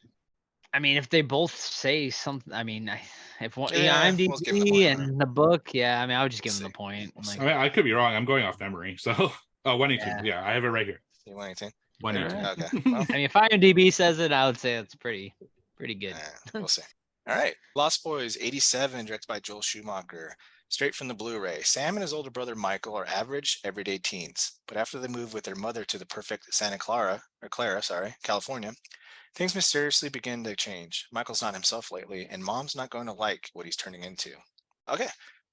I mean, if they both say something, I mean, if one, Yeah, IMDb we'll give him the point, and the book, yeah, I mean, I would just give We'll them the see. point. We'll Like, I mean, I could be wrong. I'm going off memory. So, 118. Yeah. Yeah, I have it right here. You 118? 118. Alright. Okay. Well, I mean, if IMDb says it, I would say it's pretty good. we'll see. All right. Lost Boys 87, directed by Joel Schumacher. Straight from the Blu-ray. Sam and his older brother Michael are average, everyday teens. But after they move with their mother to the perfect Clara, California, things mysteriously begin to change. Michael's not himself lately, and mom's not going to like what he's turning into. Okay.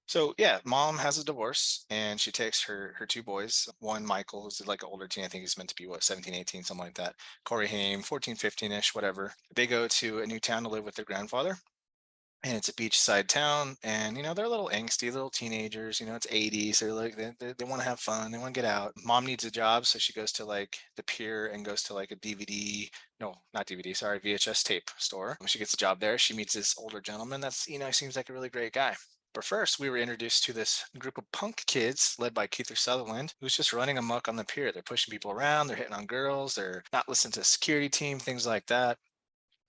So yeah, mom has a divorce and she takes her 2 boys. One, Michael, who's like an older teen. I think he's meant to be 17, 18, something like that. Corey Haim, 14, 15-ish, whatever. They go to a new town to live with their grandfather. And it's a beachside town, and they're little angsty little teenagers. It's 80s. They're like they want to have fun. They want to get out. Mom needs a job, so she goes to like the pier and goes to like a DVD. No, not DVD. Sorry, VHS tape store. When she gets a job there, she meets this older gentleman. That's seems like a really great guy. But first, we were introduced to this group of punk kids led by Kiefer Sutherland, who's just running amok on the pier. They're pushing people around. They're hitting on girls. They're not listening to the security team. Things like that.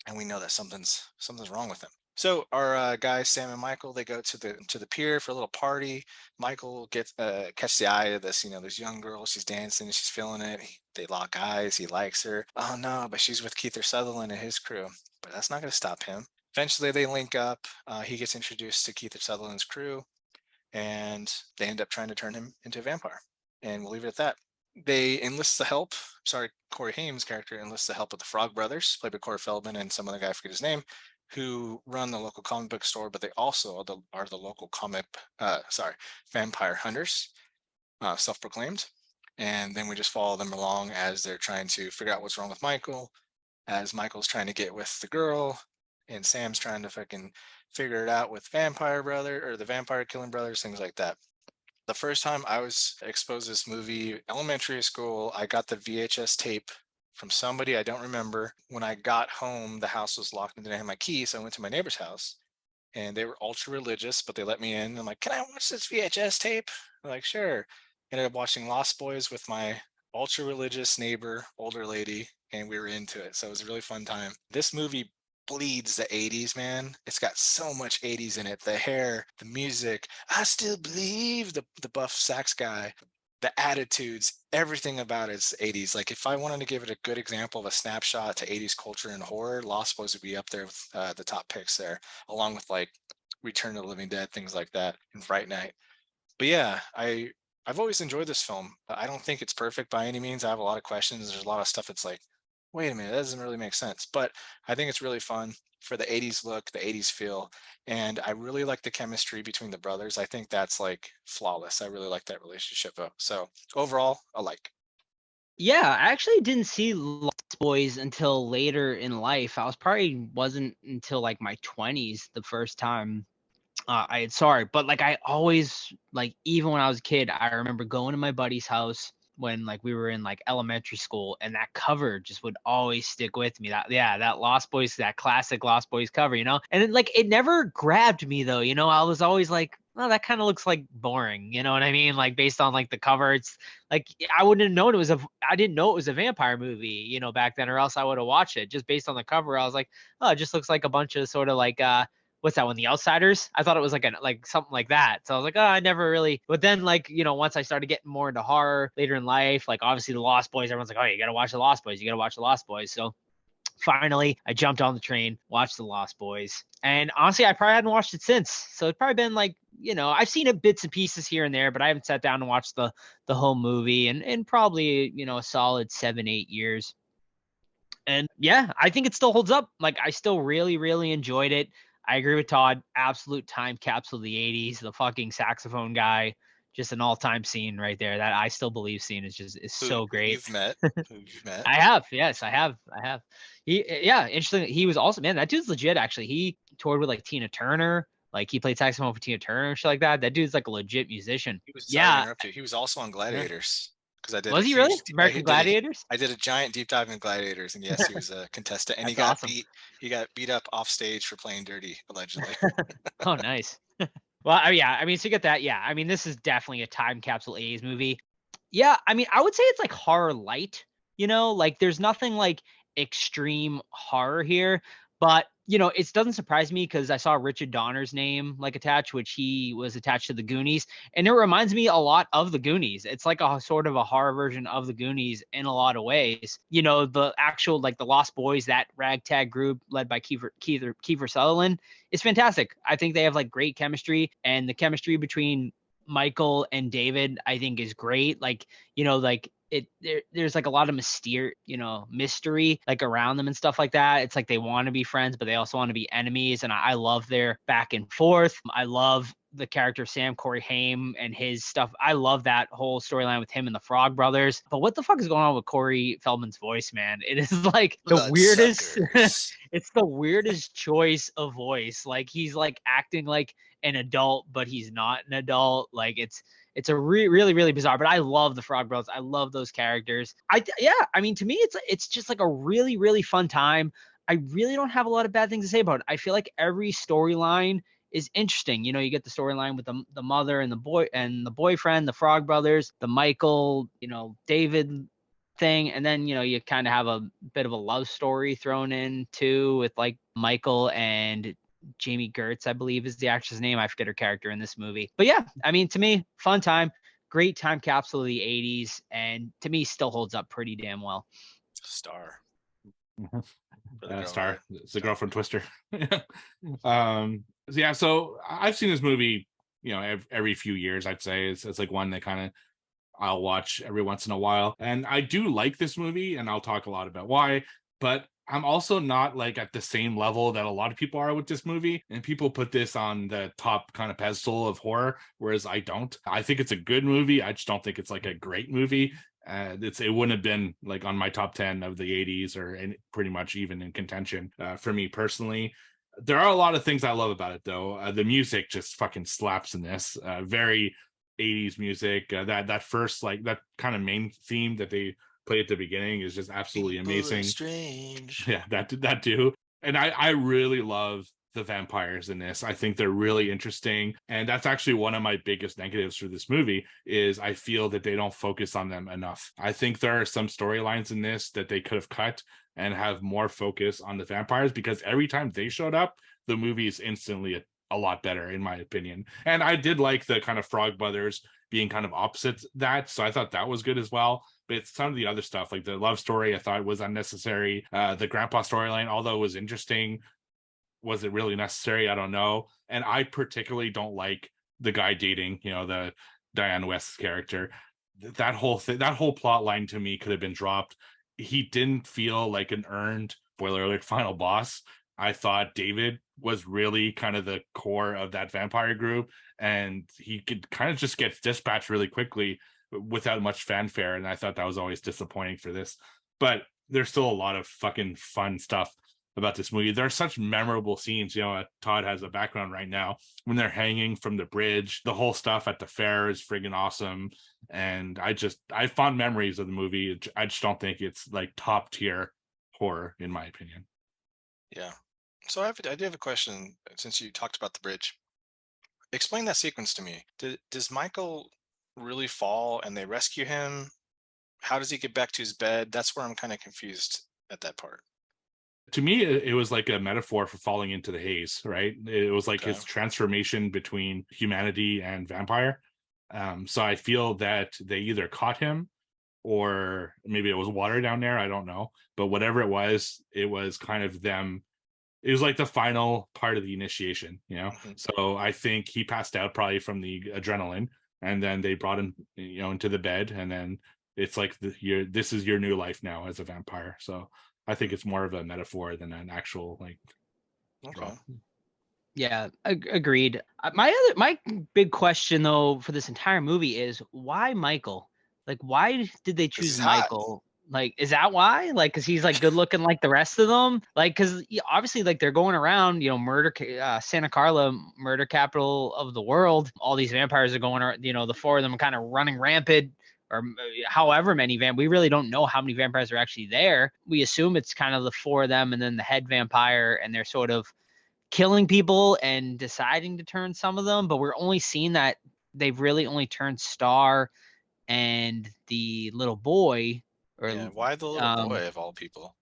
And we know that something's wrong with them. So our guys Sam and Michael, they go to the pier for a little party. Michael gets catches the eye of this young girl. She's dancing, she's feeling it. They lock eyes. He likes her. Oh no, but she's with Kiefer Sutherland and his crew. But that's not going to stop him. Eventually, they link up. He gets introduced to Kiefer Sutherland's crew, and they end up trying to turn him into a vampire. And we'll leave it at that. They enlist the help. Sorry, Corey Haim's character enlists the help of the Frog Brothers, played by Corey Feldman and some other guy, I forget his name, who run the local comic book store, but they also are the local vampire hunters, self-proclaimed. And then we just follow them along as they're trying to figure out what's wrong with Michael, as Michael's trying to get with the girl, and Sam's trying to fucking figure it out with the vampire killing brothers, things like that. The first time I was exposed to this movie, elementary school, I got the VHS tape from somebody I don't remember. When I got home, the house was locked and didn't have my key, so I went to my neighbor's house. And they were ultra religious, but they let me in. I'm like, can I watch this VHS tape? They're like, sure. Ended up watching Lost Boys with my ultra religious neighbor, older lady, and we were into it. So it was a really fun time. This movie bleeds the 80s, man. It's got so much 80s in it. The hair, the music, I still believe, the buff sax guy, the attitudes, everything about it's 80s. Like if I wanted to give it a good example of a snapshot to 80s culture and horror, Lost Boys would be up there with the top picks there, along with like Return of the Living Dead, things like that, and Fright Night. But yeah, I've always enjoyed this film. I don't think it's perfect by any means. I have a lot of questions. There's a lot of stuff that's like, wait a minute, that doesn't really make sense. But I think it's really fun for the 80s look, the 80s feel. And I really like the chemistry between the brothers. I think that's like flawless. I really like that relationship. So overall, I like. Yeah, I actually didn't see Lost Boys until later in life. Wasn't until like my 20s the first time I had saw it. But like I always, like, even when I was a kid, I remember going to my buddy's house when like we were in like elementary school, and that cover just would always stick with me. That Lost Boys, that classic Lost Boys cover, and it never grabbed me though. I was always like, well, that kind of looks like boring, you know what I mean? Like based on like the cover, it's like I didn't know it was a vampire movie, back then, or else I would have watched it. Just based on the cover, I was like, oh, it just looks like a bunch of sort of like what's that one? The Outsiders? I thought it was like something like that. So I was like, oh, I never really. But then once I started getting more into horror later in life, like obviously the Lost Boys, everyone's like, oh, you got to watch the Lost Boys. You got to watch the Lost Boys. So finally, I jumped on the train, watched the Lost Boys. And honestly, I probably hadn't watched it since. So it's probably been like, I've seen it bits and pieces here and there, but I haven't sat down and watched the whole movie in probably, a solid 7-8 years. And yeah, I think it still holds up. Like I still really, really enjoyed it. I agree with Todd. Absolute time capsule of the 80s. The fucking saxophone guy just an all-time scene right there. That I still believe scene is Who so great. You've met. Who you've met. I have, yes, I have. Yeah, interesting. He was also, man, that dude's legit. Actually, he toured with like Tina Turner. Like he played saxophone for Tina Turner and shit like that. That dude's like a legit musician. He was, sorry to Yeah, interrupt you. He was also on Gladiators. Because I did was a he really huge American Gladiators? I did a giant deep dive in Gladiators, and yes, he was a contestant, and That's awesome. he got beat up off stage for playing dirty, allegedly. Oh, nice. Well, yeah, I mean, so you get that. Yeah, I mean, this is definitely a time capsule 80s movie. Yeah, I mean, I would say it's like horror light, like there's nothing like extreme horror here, but it doesn't surprise me because I saw Richard Donner's name like attached, which he was attached to the Goonies, and it reminds me a lot of the Goonies. It's like a sort of a horror version of the Goonies in a lot of ways. The actual like the Lost Boys, that ragtag group led by Kiefer Sutherland, is fantastic. I think they have like great chemistry, and the chemistry between Michael and David, I think, is great. Like, there's like a lot of mystery like around them and stuff like that. It's like they want to be friends, but they also want to be enemies. And I love their back and forth. I love the character of Sam Corey Haim and his stuff. I love that whole storyline with him and the Frog Brothers. But what the fuck is going on with Corey Feldman's voice, man? It is like the weirdest. It's the weirdest choice of voice. Like he's like acting like an adult, but he's not an adult. Like it's a really, really bizarre, but I love the Frog Brothers. I love those characters. I mean, to me, it's just like a really, really fun time. I really don't have a lot of bad things to say about it. I feel like every storyline is interesting. You get the storyline with the mother and the boy and the boyfriend, the Frog Brothers, the Michael, David thing. And then, you kind of have a bit of a love story thrown in too with like Michael and Jamie Gertz, I believe is the actress name. I forget her character in this movie. But yeah, I mean, to me, fun time, great time capsule of the 80s, and to me still holds up pretty damn well. Star. Star. It's the girl from Twister. Yeah, so I've seen this movie, every few years, I'd say. It's like one that kind of I'll watch every once in a while. And I do like this movie, and I'll talk a lot about why, but I'm also not like at the same level that a lot of people are with this movie. And people put this on the top kind of pedestal of horror, whereas I don't. I think it's a good movie. I just don't think it's like a great movie. It wouldn't have been like on my top 10 of the 80s or pretty much even in contention for me personally. There are a lot of things I love about it, though. The music just fucking slaps in this. Very 80s music. That first, like, that kind of main theme that they play at the beginning is just absolutely amazing. Strange. Yeah, that too. And I really love the vampires in this. I think they're really interesting. And that's actually one of my biggest negatives for this movie is I feel that they don't focus on them enough. I think there are some storylines in this that they could have cut and have more focus on the vampires, because every time they showed up, the movie is instantly a lot better, in my opinion. And I did like the kind of Frog Brothers being kind of opposite that. So I thought that was good as well. But it's some of the other stuff, like the love story, I thought was unnecessary. The grandpa storyline, although it was interesting, was it really necessary? I don't know. And I particularly don't like the guy dating, the Diane West's character. That whole thing, that whole plot line to me could have been dropped. He didn't feel like an earned, spoiler alert, final boss. I thought David was really kind of the core of that vampire group, and he could kind of just get dispatched really quickly without much fanfare. And I thought that was always disappointing for this. But there's still a lot of fucking fun stuff about this movie. There are such memorable scenes. Todd has a background right now when they're hanging from the bridge. The whole stuff at the fair is friggin' awesome. And I fond memories of the movie. I just don't think it's like top tier horror, in my opinion. Yeah. So I do have a question, since you talked about the bridge. Explain that sequence to me. Does Michael really fall and they rescue him? How does he get back to his bed? That's where I'm kind of confused at that part. To me, it was like a metaphor for falling into the haze, right? It was like his transformation between humanity and vampire. So I feel that they either caught him, or maybe it was water down there. I don't know. But whatever it was kind of them. It was like the final part of the initiation, Mm-hmm. So I think he passed out probably from the adrenaline, and then they brought him, into the bed, and then it's like this is your new life now as a vampire. So I think it's more of a metaphor than an actual like. Okay. Yeah, agreed. My big question though for this entire movie is why Michael? Like, why did they choose he's hot. Michael? Like, is that why? Like, cause he's like good looking like the rest of them? Like, cause obviously like they're going around, you know, Santa Carla, murder capital of the world. All these vampires are going around, you know, the four of them are kind of running rampant. Or however many we really don't know how many vampires are actually there. We assume it's kind of the four of them and then the head vampire, and they're sort of killing people and deciding to turn some of them, but we're only seeing that they've really only turned Star and the little boy. Or Yeah, why the little boy of all people?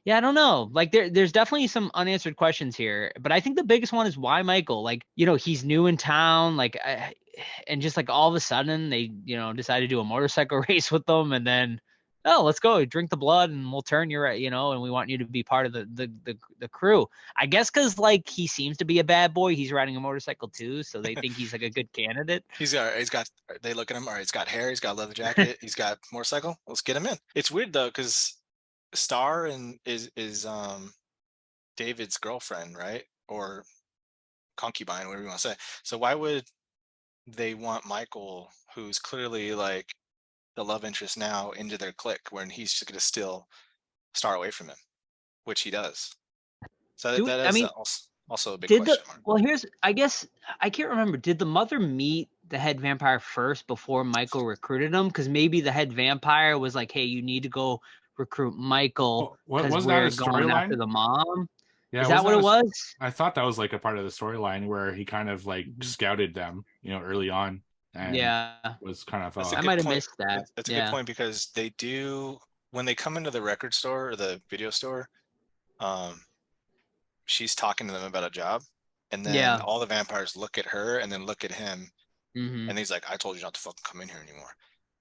yeah, I don't know. Like there's definitely some unanswered questions here, but I think the biggest one is why Michael. Like, you know, he's new in town, like, and just like all of a sudden they, you know, decide to do a motorcycle race with them, and then oh, let's go drink the blood and we'll turn you, you know, and we want you to be part of the crew. I guess because like he seems to be a bad boy, he's riding a motorcycle too, so they think he's like a good candidate. He's got. They look at him. All right, he's got hair. He's got a leather jacket. He's got motorcycle. Let's get him in. It's weird though, because Star and is David's girlfriend, right? Or concubine, whatever you want to say. So why would they want Michael, who's clearly like the love interest now, into their clique when he's just gonna steal Star away from him, which he does. So that is also a big question mark. Well, I guess I can't remember. Did the mother meet the head vampire first before Michael recruited him? Because maybe the head vampire was like, "Hey, you need to go recruit Michael because we're going after the mom." Yeah, is that what it was? I thought that was like a part of the storyline where he kind of like scouted them, you know, early on. And yeah, was kind of. I might have missed that. That's a good point, because they do, when they come into the record store or the video store, she's talking to them about a job, and then all the vampires look at her and then look at him, and he's like, "I told you not to fucking come in here anymore."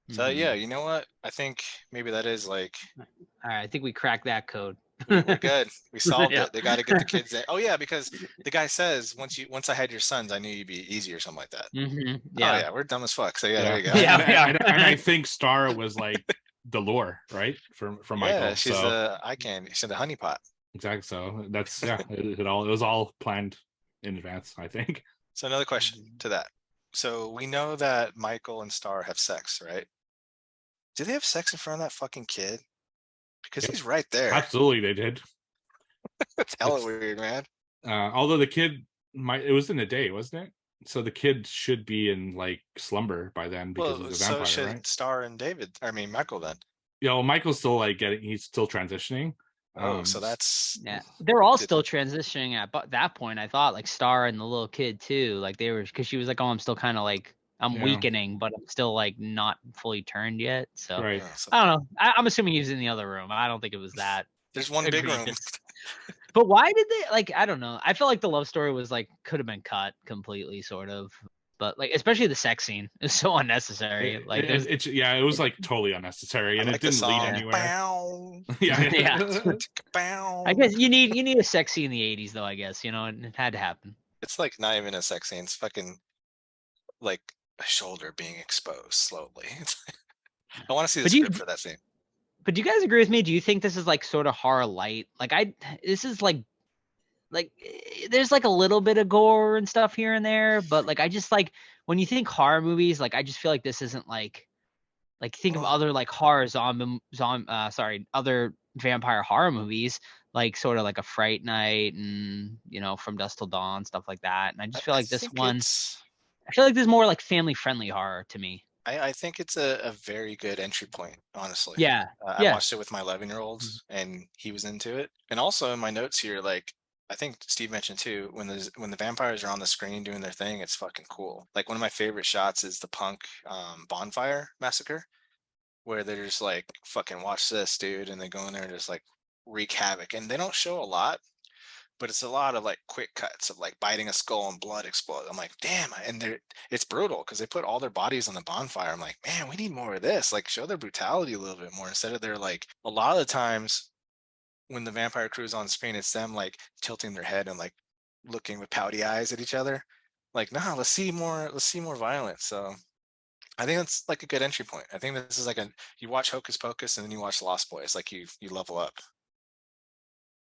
So yeah, you know what? I think maybe that is like. All right, I think we cracked that code. We're good. We solved it. They got to get the kids in. Oh yeah, because the guy says once I had your sons, I knew you'd be easy or something like that. Yeah. Oh yeah, we're dumb as fuck. So yeah, there you go. Yeah, and I think Star was like the lure, right? From Michael. Yeah, she's the eye candy. She's the honeypot. Exactly. So that's it was all planned in advance, I think. So another question to that. So we know that Michael and Star have sex, right? Do they have sex in front of that fucking kid? Because he's right there. Absolutely, they did. That's hella weird, man. Although the kid it was in the day, wasn't it? So the kid should be in like slumber by then because he's a vampire, so should right? Star and Michael then. Yeah, well, Michael's still like he's still transitioning. Oh, so that's they're all still transitioning at that point. I thought like Star and the little kid too, like they were, because she was like, "Oh, I'm still kind of like weakening, but I'm still like not fully turned yet." So right. I don't know. I'm assuming he was in the other room. I don't think it was that. There's one big room. But why did they like? I don't know. I feel like the love story was like could have been cut completely, sort of. But like, especially the sex scene is so unnecessary. It was like totally unnecessary, and it didn't lead anywhere. I guess you need a sex scene in the '80s, though. I guess it had to happen. It's like not even a sex scene. It's fucking like a shoulder being exposed slowly. I want to see the script for that scene. But do you guys agree with me? Do you think this is like sort of horror light? Like this is like there's like a little bit of gore and stuff here and there, but like I just like when you think horror movies, like I just feel like this isn't like think of other like horror other vampire horror movies, like sort of like a Fright Night and From Dusk Till Dawn, stuff like that. And I just feel like this one, I feel like there's more like family friendly horror to me. I think it's a very good entry point, honestly. Yeah. I watched it with my 11-year-old and he was into it. And also in my notes here, like I think Steve mentioned too, when the vampires are on the screen doing their thing, it's fucking cool. Like one of my favorite shots is the punk bonfire massacre, where they're just like, fucking watch this, dude, and they go in there and just like wreak havoc. And they don't show a lot, but it's a lot of like quick cuts of like biting a skull and blood explode. I'm like, damn, and it's brutal because they put all their bodies on the bonfire. I'm like, man, we need more of this. Like show their brutality a little bit more instead of their like a lot of the times when the vampire crew is on screen, it's them like tilting their head and like looking with pouty eyes at each other. Like, nah, let's see more violence. So I think that's like a good entry point. I think this is like you watch Hocus Pocus and then you watch Lost Boys, like you level up.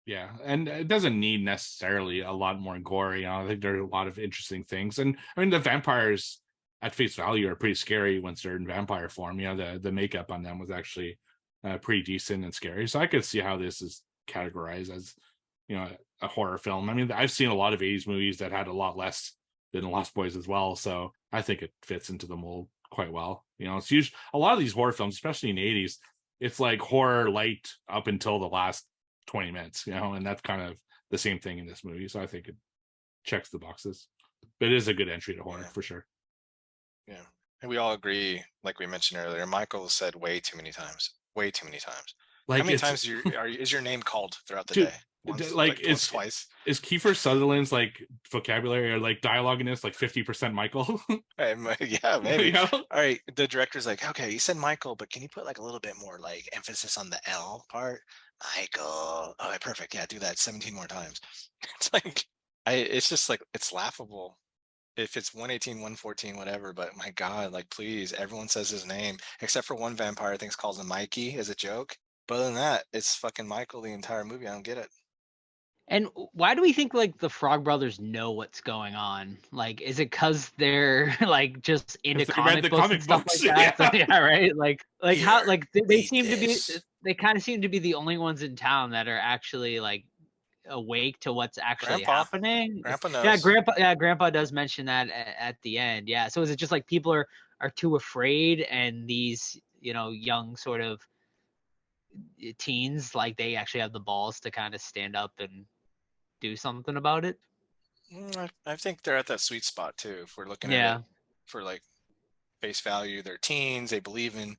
Yeah, and it doesn't need necessarily a lot more gore. I think there are a lot of interesting things, and I mean the vampires at face value are pretty scary once they're in vampire form. The makeup on them was actually pretty decent and scary. So I could see how this is categorized as a horror film. I mean, I've seen a lot of '80s movies that had a lot less than Lost Boys as well, so I think it fits into the mold quite well. It's usually a lot of these horror films, especially in the '80s, it's like horror light up until the last 20 minutes, and that's kind of the same thing in this movie. So I think it checks the boxes, but it is a good entry to horror for sure. Yeah. And we all agree, like we mentioned earlier, Michael said way too many times. Way too many times. Like, how many times is your name called throughout the Dude, day? Once, like once, twice. Is Kiefer Sutherland's like vocabulary or like dialogue in this like 50% Michael? Yeah, maybe. All right, the director's like, okay, you said Michael, but can you put like a little bit more like emphasis on the L part? Michael. All right, perfect. Yeah, do that 17 more times. It's like, it's just like, it's laughable if it's 118, 114, whatever, but my God, like, please, everyone says his name except for one vampire, I think calls him Mikey as a joke. But other than that, it's fucking Michael the entire movie. I don't get it. And why do we think like the Frog Brothers know what's going on? Like, is it because they're like just into comic books and stuff like that? So, yeah, right. Like how like they seem to be. They kind of seem to be the only ones in town that are actually like awake to what's actually happening. Grandpa knows. Yeah, Grandpa does mention that at the end. Yeah. So is it just like people are too afraid, and these young sort of teens, like they actually have the balls to kind of stand up and do something about it? I think they're at that sweet spot too. If we're looking at it for like face value, they're teens. They believe in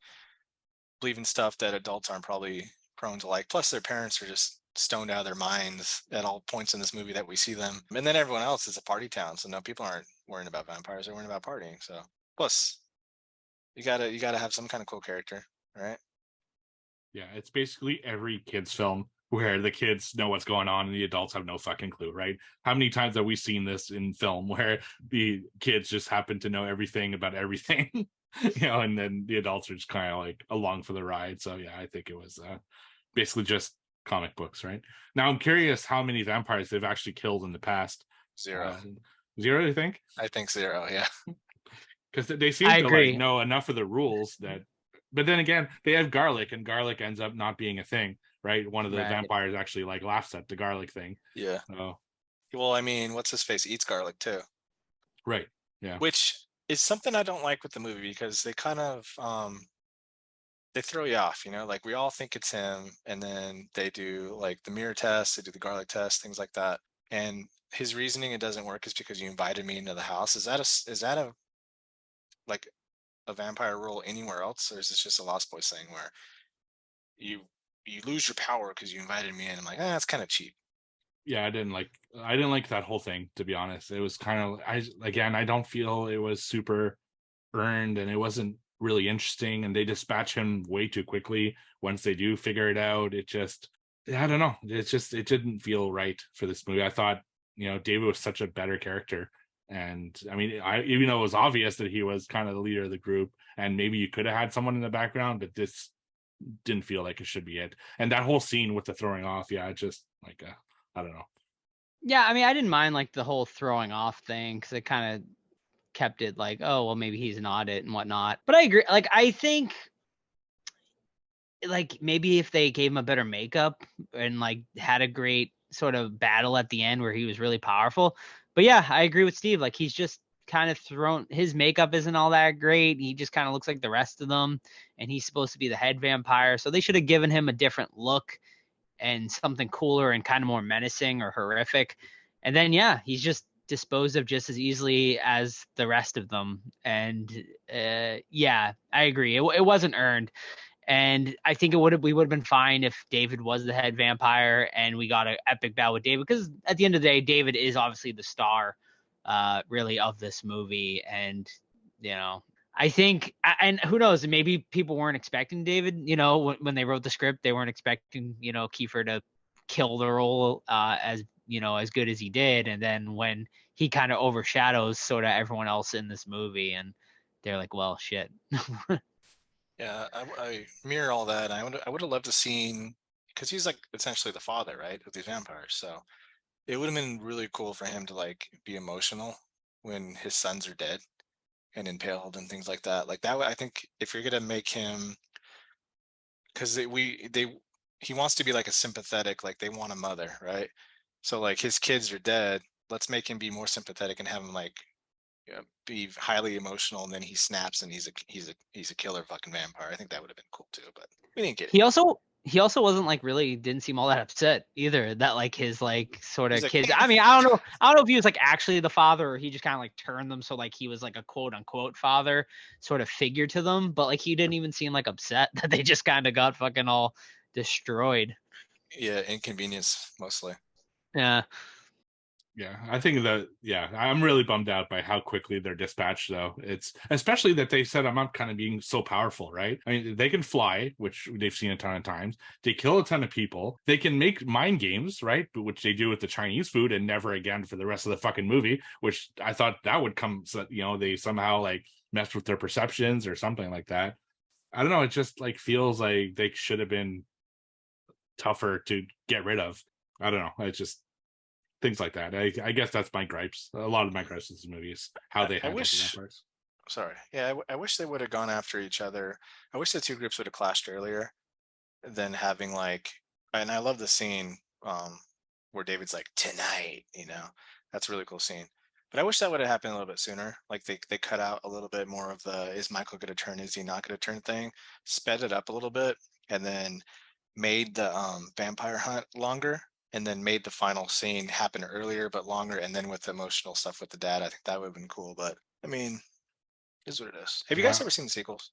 stuff that adults aren't probably prone to like. Plus, their parents are just stoned out of their minds at all points in this movie that we see them. And then everyone else is a party town, so no, people aren't worrying about vampires. They're worrying about partying. So plus, you gotta have some kind of cool character, right? Yeah, it's basically every kids film where the kids know what's going on and the adults have no fucking clue, right? How many times have we seen this in film where the kids just happen to know everything about everything, and then the adults are just kind of like along for the ride. So yeah, I think it was basically just comic books, right? Now I'm curious how many vampires they've actually killed in the past. Zero. Zero, you think? I think zero, yeah. Because they seem to like know enough of the rules that. But then again, they have garlic, and garlic ends up not being a thing, right? One of the vampires actually like laughs at the garlic thing. Yeah. Well, I mean, what's his face eats garlic too. Right. Yeah. Which is something I don't like with the movie, because they kind of they throw you off, like we all think it's him, and then they do like the mirror test, they do the garlic test, things like that. And his reasoning it doesn't work is because you invited me into the house. Is that a like a vampire rule anywhere else, or is this just a Lost Boys thing where you lose your power because you invited me in? I'm like, that's kind of cheap. Yeah, I didn't like that whole thing, to be honest. It was kind of I don't feel it was super earned, and it wasn't really interesting, and they dispatch him way too quickly once they do figure it out. It just, I don't know, it didn't feel right for this movie. I thought David was such a better character. And I mean, even though it was obvious that he was kind of the leader of the group, and maybe you could have had someone in the background, but this didn't feel like it should be it. And that whole scene with the throwing off, it just like, I don't know. Yeah, I mean, I didn't mind like the whole throwing off thing, because it kind of kept it like, oh, well, maybe he's an audit and whatnot. But I agree. Like, I think like maybe if they gave him a better makeup and like had a great sort of battle at the end where he was really powerful. But yeah, I agree with Steve. Like, he's just kind of thrown, his makeup isn't all that great. He just kind of looks like the rest of them, and he's supposed to be the head vampire. So they should have given him a different look and something cooler and kind of more menacing or horrific. And then, yeah, he's just disposed of just as easily as the rest of them. And yeah, I agree. It wasn't earned. And I think we would have been fine if David was the head vampire and we got an epic battle with David, because at the end of the day, David is obviously the star really of this movie. And, I think, and who knows, maybe people weren't expecting David, when they wrote the script, they weren't expecting, Kiefer to kill the role as good as he did. And then when he kind of overshadows sort of everyone else in this movie, and they're like, well, shit. Yeah, I mirror all that. I would have loved to seen because he's like essentially the father, right, of these vampires. So it would have been really cool for him to like be emotional when his sons are dead and impaled and things like that. Like that, I think if you're gonna make him, because he wants to be like a sympathetic, like they want a mother, right? So like his kids are dead. Let's make him be more sympathetic and have him like be highly emotional, and then he snaps and he's a killer fucking vampire. I think that would have been cool too, but we didn't get it. He also wasn't like really didn't seem all that upset either that like his like sort of He's like, kids. I mean, I don't know if he was like actually the father or he just kind of like turned them so like he was like a quote unquote father sort of figure to them, but like he didn't even seem like upset that they just kind of got fucking all destroyed. Yeah, inconvenience mostly. Yeah. Yeah, I think that, yeah, I'm really bummed out by how quickly they're dispatched, though. It's especially that they set them up kind of being so powerful, right? I mean, they can fly, which they've seen a ton of times. They kill a ton of people. They can make mind games, right? Which they do with the Chinese food and never again for the rest of the fucking movie, which I thought that would come, so, you know, they somehow like messed with their perceptions or something like that. I don't know. It just like feels like they should have been tougher to get rid of. I don't know. It's just things like that. I guess that's my gripes. A lot of my gripes with this movie is how they handle the vampires. Sorry. Yeah, I wish they would have gone after each other. I wish the two groups would have clashed earlier than having like, and I love the scene where David's like, tonight, you know, that's a really cool scene. But I wish that would have happened a little bit sooner. Like they cut out a little bit more of the is Michael going to turn, is he not going to turn thing, sped it up a little bit, and then made the vampire hunt longer, and then made the final scene happen earlier but longer, and then with the emotional stuff with the dad. I think that would have been cool. But I mean, is what it is. Have you guys Yeah. ever seen the sequels?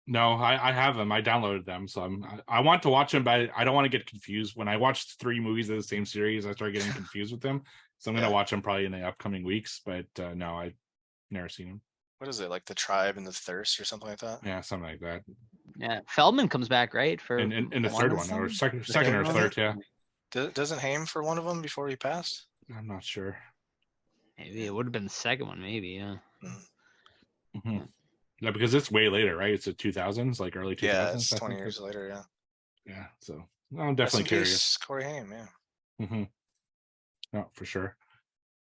No, I have them. I downloaded them, so I want to watch them, but I don't want to get confused. When I watched 3 movies of the same series, I start getting confused with them. So I'm gonna Yeah. watch them probably in the upcoming weeks. But no, I've never seen them. What is it, like the tribe and the thirst or something like that? Yeah, something like that. Yeah. Feldman comes back, right? For And the one third of one, or them? second The or third one? third, yeah. Doesn't Haim for one of them before he passed? I'm not sure. Maybe it would have been the second one, maybe, yeah. Mhm. Yeah, because it's way later, right? It's the 2000s, like early 2000s. Yeah, it's I 20 think. years later. Yeah. Yeah, so I'm Rest definitely in curious. peace, Corey Haim. Yeah. Mm-hmm. No, for sure.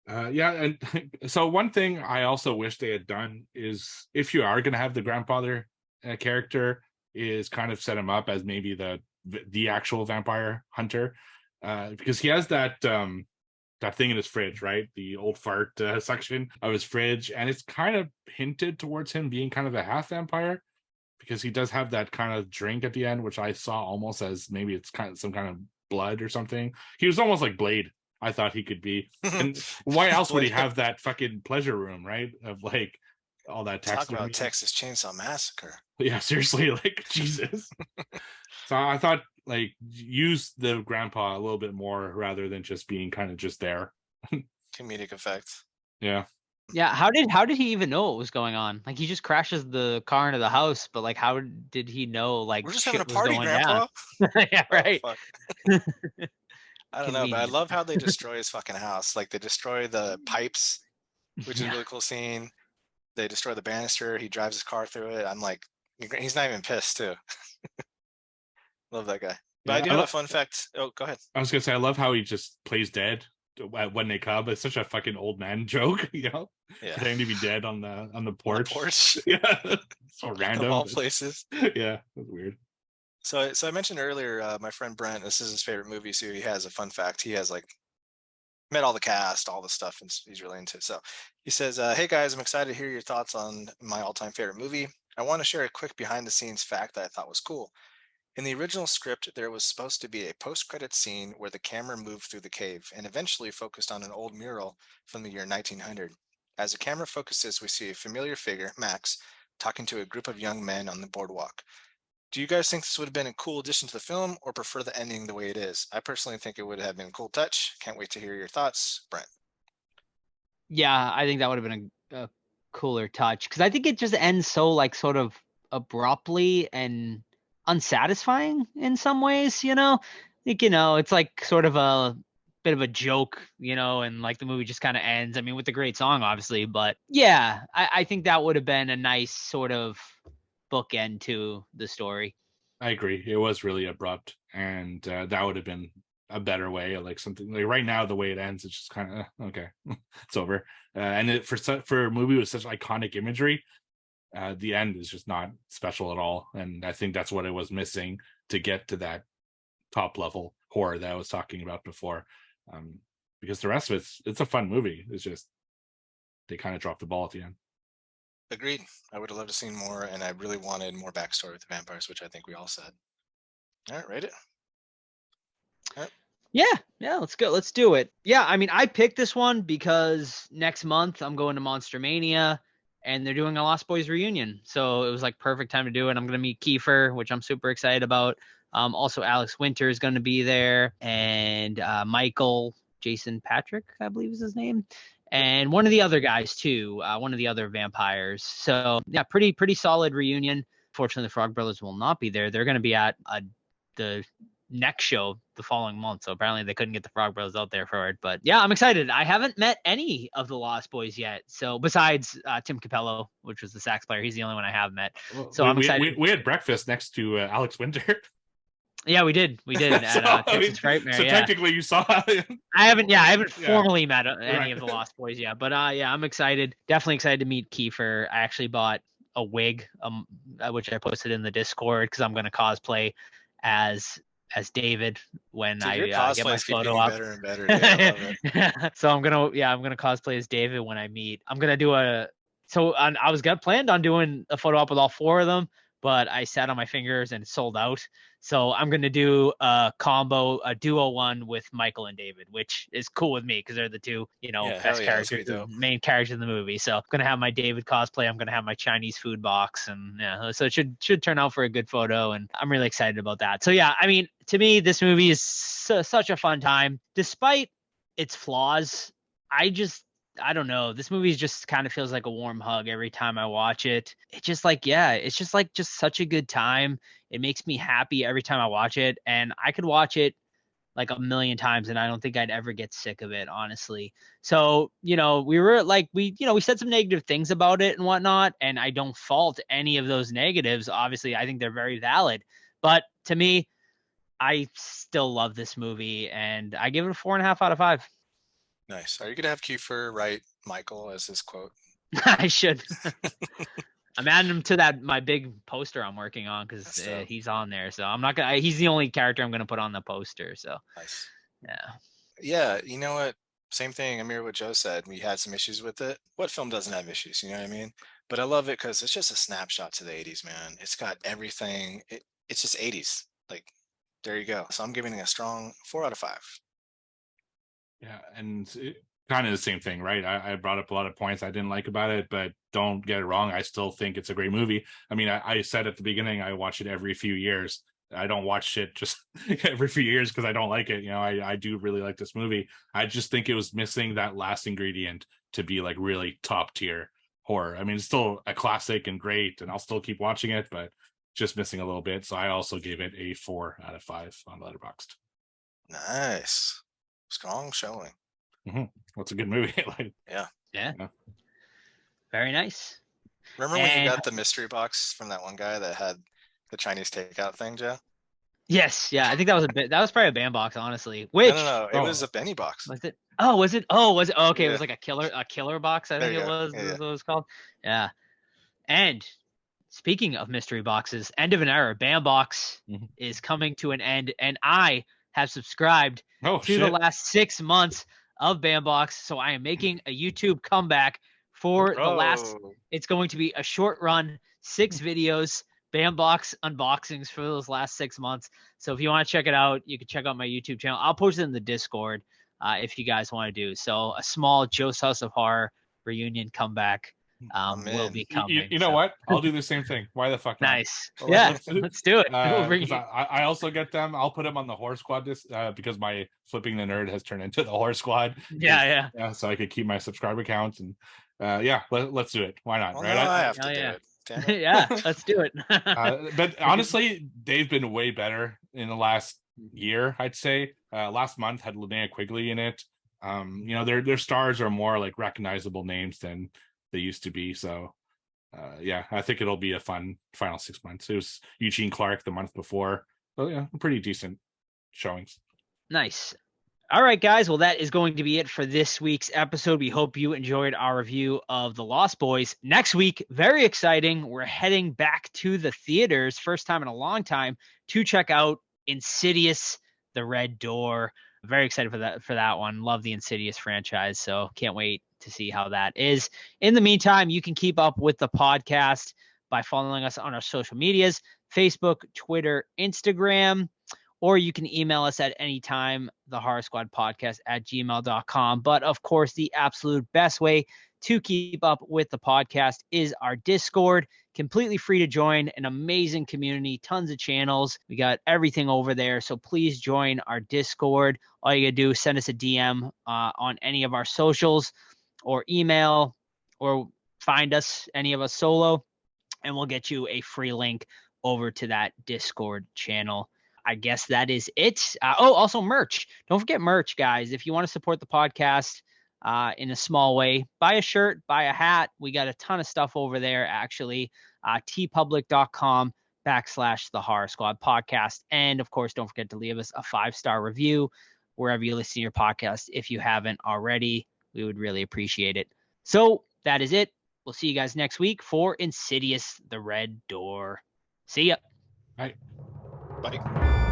Yeah, and so one thing I also wish they had done is if you are going to have the grandfather character, is kind of set him up as maybe the actual vampire hunter, because he has that thing in his fridge, right? The old fart section of his fridge, and it's kind of hinted towards him being kind of a half vampire, because he does have that kind of drink at the end, which I saw almost as maybe it's kind of some kind of blood or something. He was almost like Blade. I thought he could be. And why else would he have that fucking pleasure room, right? Of like all that Talk text. about Texas Chainsaw Massacre. Yeah, seriously, like Jesus. So I thought like use the grandpa a little bit more rather than just being kind of just there. Comedic effect. Yeah. Yeah, how did he even know what was going on? Like he just crashes the car into the house, but like how did he know like We're just shit having a was party, going Grandpa. down? Yeah, Oh, right. fuck. I don't know, but I Convenient. love how they destroy his fucking house. Like they destroy the pipes, which is a Yeah. really cool scene. They destroy the banister. He drives his car through it. I'm like, he's not even pissed too. Love that guy. But I Yeah, do have a fun fact. Oh, go ahead. I was gonna say I love how he just plays dead when they come. It's such a fucking old man joke, you know, Yeah. pretending to be dead on the porch. Porch. Yeah, so random. Of all places. Yeah, that's weird. So I mentioned earlier, my friend Brent, this is his favorite movie, so he has a fun fact. He has like met all the cast, all the stuff, and he's really into it. So he says, hey guys, I'm excited to hear your thoughts on my all-time favorite movie. I want to share a quick behind-the-scenes fact that I thought was cool. In the original script, there was supposed to be a post-credit scene where the camera moved through the cave and eventually focused on an old mural from the year 1900. As the camera focuses, we see a familiar figure, Max, talking to a group of young men on the boardwalk. Do you guys think this would have been a cool addition to the film or prefer the ending the way it is? I personally think it would have been a cool touch. Can't wait to hear your thoughts, Brent. Yeah, I think that would have been a cooler touch because I think it just ends so like sort of abruptly and unsatisfying in some ways, you know? Like, you know, it's like sort of a bit of a joke, you know, and like the movie just kind of ends. I mean, with the great song, obviously, but I think that would have been a nice sort of bookend to the story. I agree. It was really abrupt, and that would have been a better way. Like something like right now, the way it ends, it's just kind of okay, it's over. And for a movie with such iconic imagery, the end is just not special at all. And I think that's what it was missing to get to that top level horror that I was talking about before. Because the rest of it's a fun movie. It's just they kind of dropped the ball at the end. Agreed. I would have loved to seen more, and I really wanted more backstory with the vampires, which I think we all said. All right, rate it. Yeah, let's go. Let's do it. Yeah, I mean, I picked this one because next month I'm going to Monster Mania and they're doing a Lost Boys reunion. So it was like perfect time to do it. I'm going to meet Kiefer, which I'm super excited about. Also, Alex Winter is going to be there, and Michael Jason Patrick, I believe is his name, and one of the other guys too, one of the other vampires. So yeah, pretty solid reunion. Fortunately, the Frog Brothers will not be there. They're going to be at the next show the following month. So apparently they couldn't get the Frog Brothers out there for it. But yeah, I'm excited. I haven't met any of the Lost Boys yet. So besides Tim Capello, which was the sax player, he's the only one I have met. So I'm excited. We had breakfast next to Alex Winter. Yeah, we did at Texas Frightmare. So technically you saw I haven't formally met any of the Lost Boys yet, but yeah, I'm excited. Definitely excited to meet Kiefer. I actually bought a wig, which I posted in the Discord because I'm going to cosplay as David when I get my photo up. Better and better. Yeah, so I'm gonna cosplay as David when I meet. I'm gonna do I was planned on doing a photo op with all four of them, but I sat on my fingers and it sold out. So I'm going to do a duo one with Michael and David, which is cool with me because they're the two, best characters, the main characters in the movie. So I'm going to have my David cosplay. I'm going to have my Chinese food box, and yeah, so it should turn out for a good photo. And I'm really excited about that. So yeah, I mean, to me, this movie is such a fun time, despite its flaws. I don't know. This movie just kind of feels like a warm hug every time I watch it. It's just just such a good time. It makes me happy every time I watch it. And I could watch it like a million times and I don't think I'd ever get sick of it, honestly. So, we said some negative things about it and whatnot, and I don't fault any of those negatives. Obviously, I think they're very valid. But to me, I still love this movie and I give it a 4.5 out of 5. Nice. Are you going to have Kiefer write Michael as his quote? I should. I'm adding him to my big poster I'm working on because he's on there. So I'm not going to, he's the only character I'm going to put on the poster. So nice. Yeah. Yeah. You know what? Same thing. I mirror what Joe said. We had some issues with it. What film doesn't have issues? You know what I mean? But I love it because it's just a snapshot to the 80s, man. It's got everything. It's just 80s. Like, there you go. So I'm giving it a strong 4 out of 5. Yeah, and kind of the same thing, right? I brought up a lot of points I didn't like about it, but don't get it wrong. I still think it's a great movie. I mean, I said at the beginning, I watch it every few years. I don't watch shit just every few years because I don't like it. I do really like this movie. I just think it was missing that last ingredient to be like really top tier horror. I mean, it's still a classic and great, and I'll still keep watching it, but just missing a little bit. So I also gave it a 4 out of 5 on Letterboxd. Nice. Strong showing. Mm-hmm. What's a good movie? Yeah. Very nice. Remember when you got the mystery box from that one guy that had the Chinese takeout thing, Joe? Yes. Yeah. I think that was probably a band box, honestly. Which no, it was a Benny box. Was it? Oh, was it? Oh, was it? Oh, okay. Yeah. It was like a killer box. I think it was. Yeah. What it was called. Yeah. And speaking of mystery boxes, end of an era. Bandbox is coming to an end, and I have subscribed to the last 6 months of Bandbox. So I am making a YouTube comeback for the last. It's going to be a short run, 6 videos, Bandbox unboxings for those last 6 months. So if you want to check it out, you can check out my YouTube channel. I'll post it in the Discord if you guys want to do. So a small Joe's House of Horror reunion comeback will be coming. You know what? I'll do the same thing. Why the fuck not? Nice. Yeah, let's do it. I also get them. I'll put them on the Horror Squad because my Flipping the Nerd has turned into the Horror Squad. Yeah. So I could keep my subscriber count and let's do it. Why not? Well, right? I have to do it. Damn it. Yeah, let's do it. But honestly, they've been way better in the last year, I'd say. Last month had Linnea Quigley in it. Their stars are more like recognizable names than they used to be. So yeah, I think it'll be a fun final 6 months. It was Eugene Clark the month before. So yeah, pretty decent showings. Nice. All right, guys. Well, that is going to be it for this week's episode. We hope you enjoyed our review of The Lost Boys. Next week, very exciting. We're heading back to the theaters, first time in a long time, to check out Insidious: The Red Door. Very excited for that one. Love the Insidious franchise, so can't wait to see how that is. In the meantime, you can keep up with the podcast by following us on our social medias, Facebook, Twitter, Instagram, or you can email us at any time, thehorrorsquadpodcast@gmail.com. But of course, the absolute best way to keep up with the podcast is our Discord. Completely free to join, an amazing community, tons of channels. We got everything over there. So please join our Discord. All you gotta do is send us a DM on any of our socials or email or find us, any of us solo, and we'll get you a free link over to that Discord channel. I guess that is it. Also merch. Don't forget merch, guys. If you want to support the podcast in a small way, buy a shirt, buy a hat. We got a ton of stuff over there, actually. tpublic.com/The Horror Squad podcast. And of course, don't forget to leave us a 5-star review wherever you listen to your podcast. If you haven't already, we would really appreciate it. So that is it. We'll see you guys next week for Insidious: The Red Door. See ya. Bye. Bye.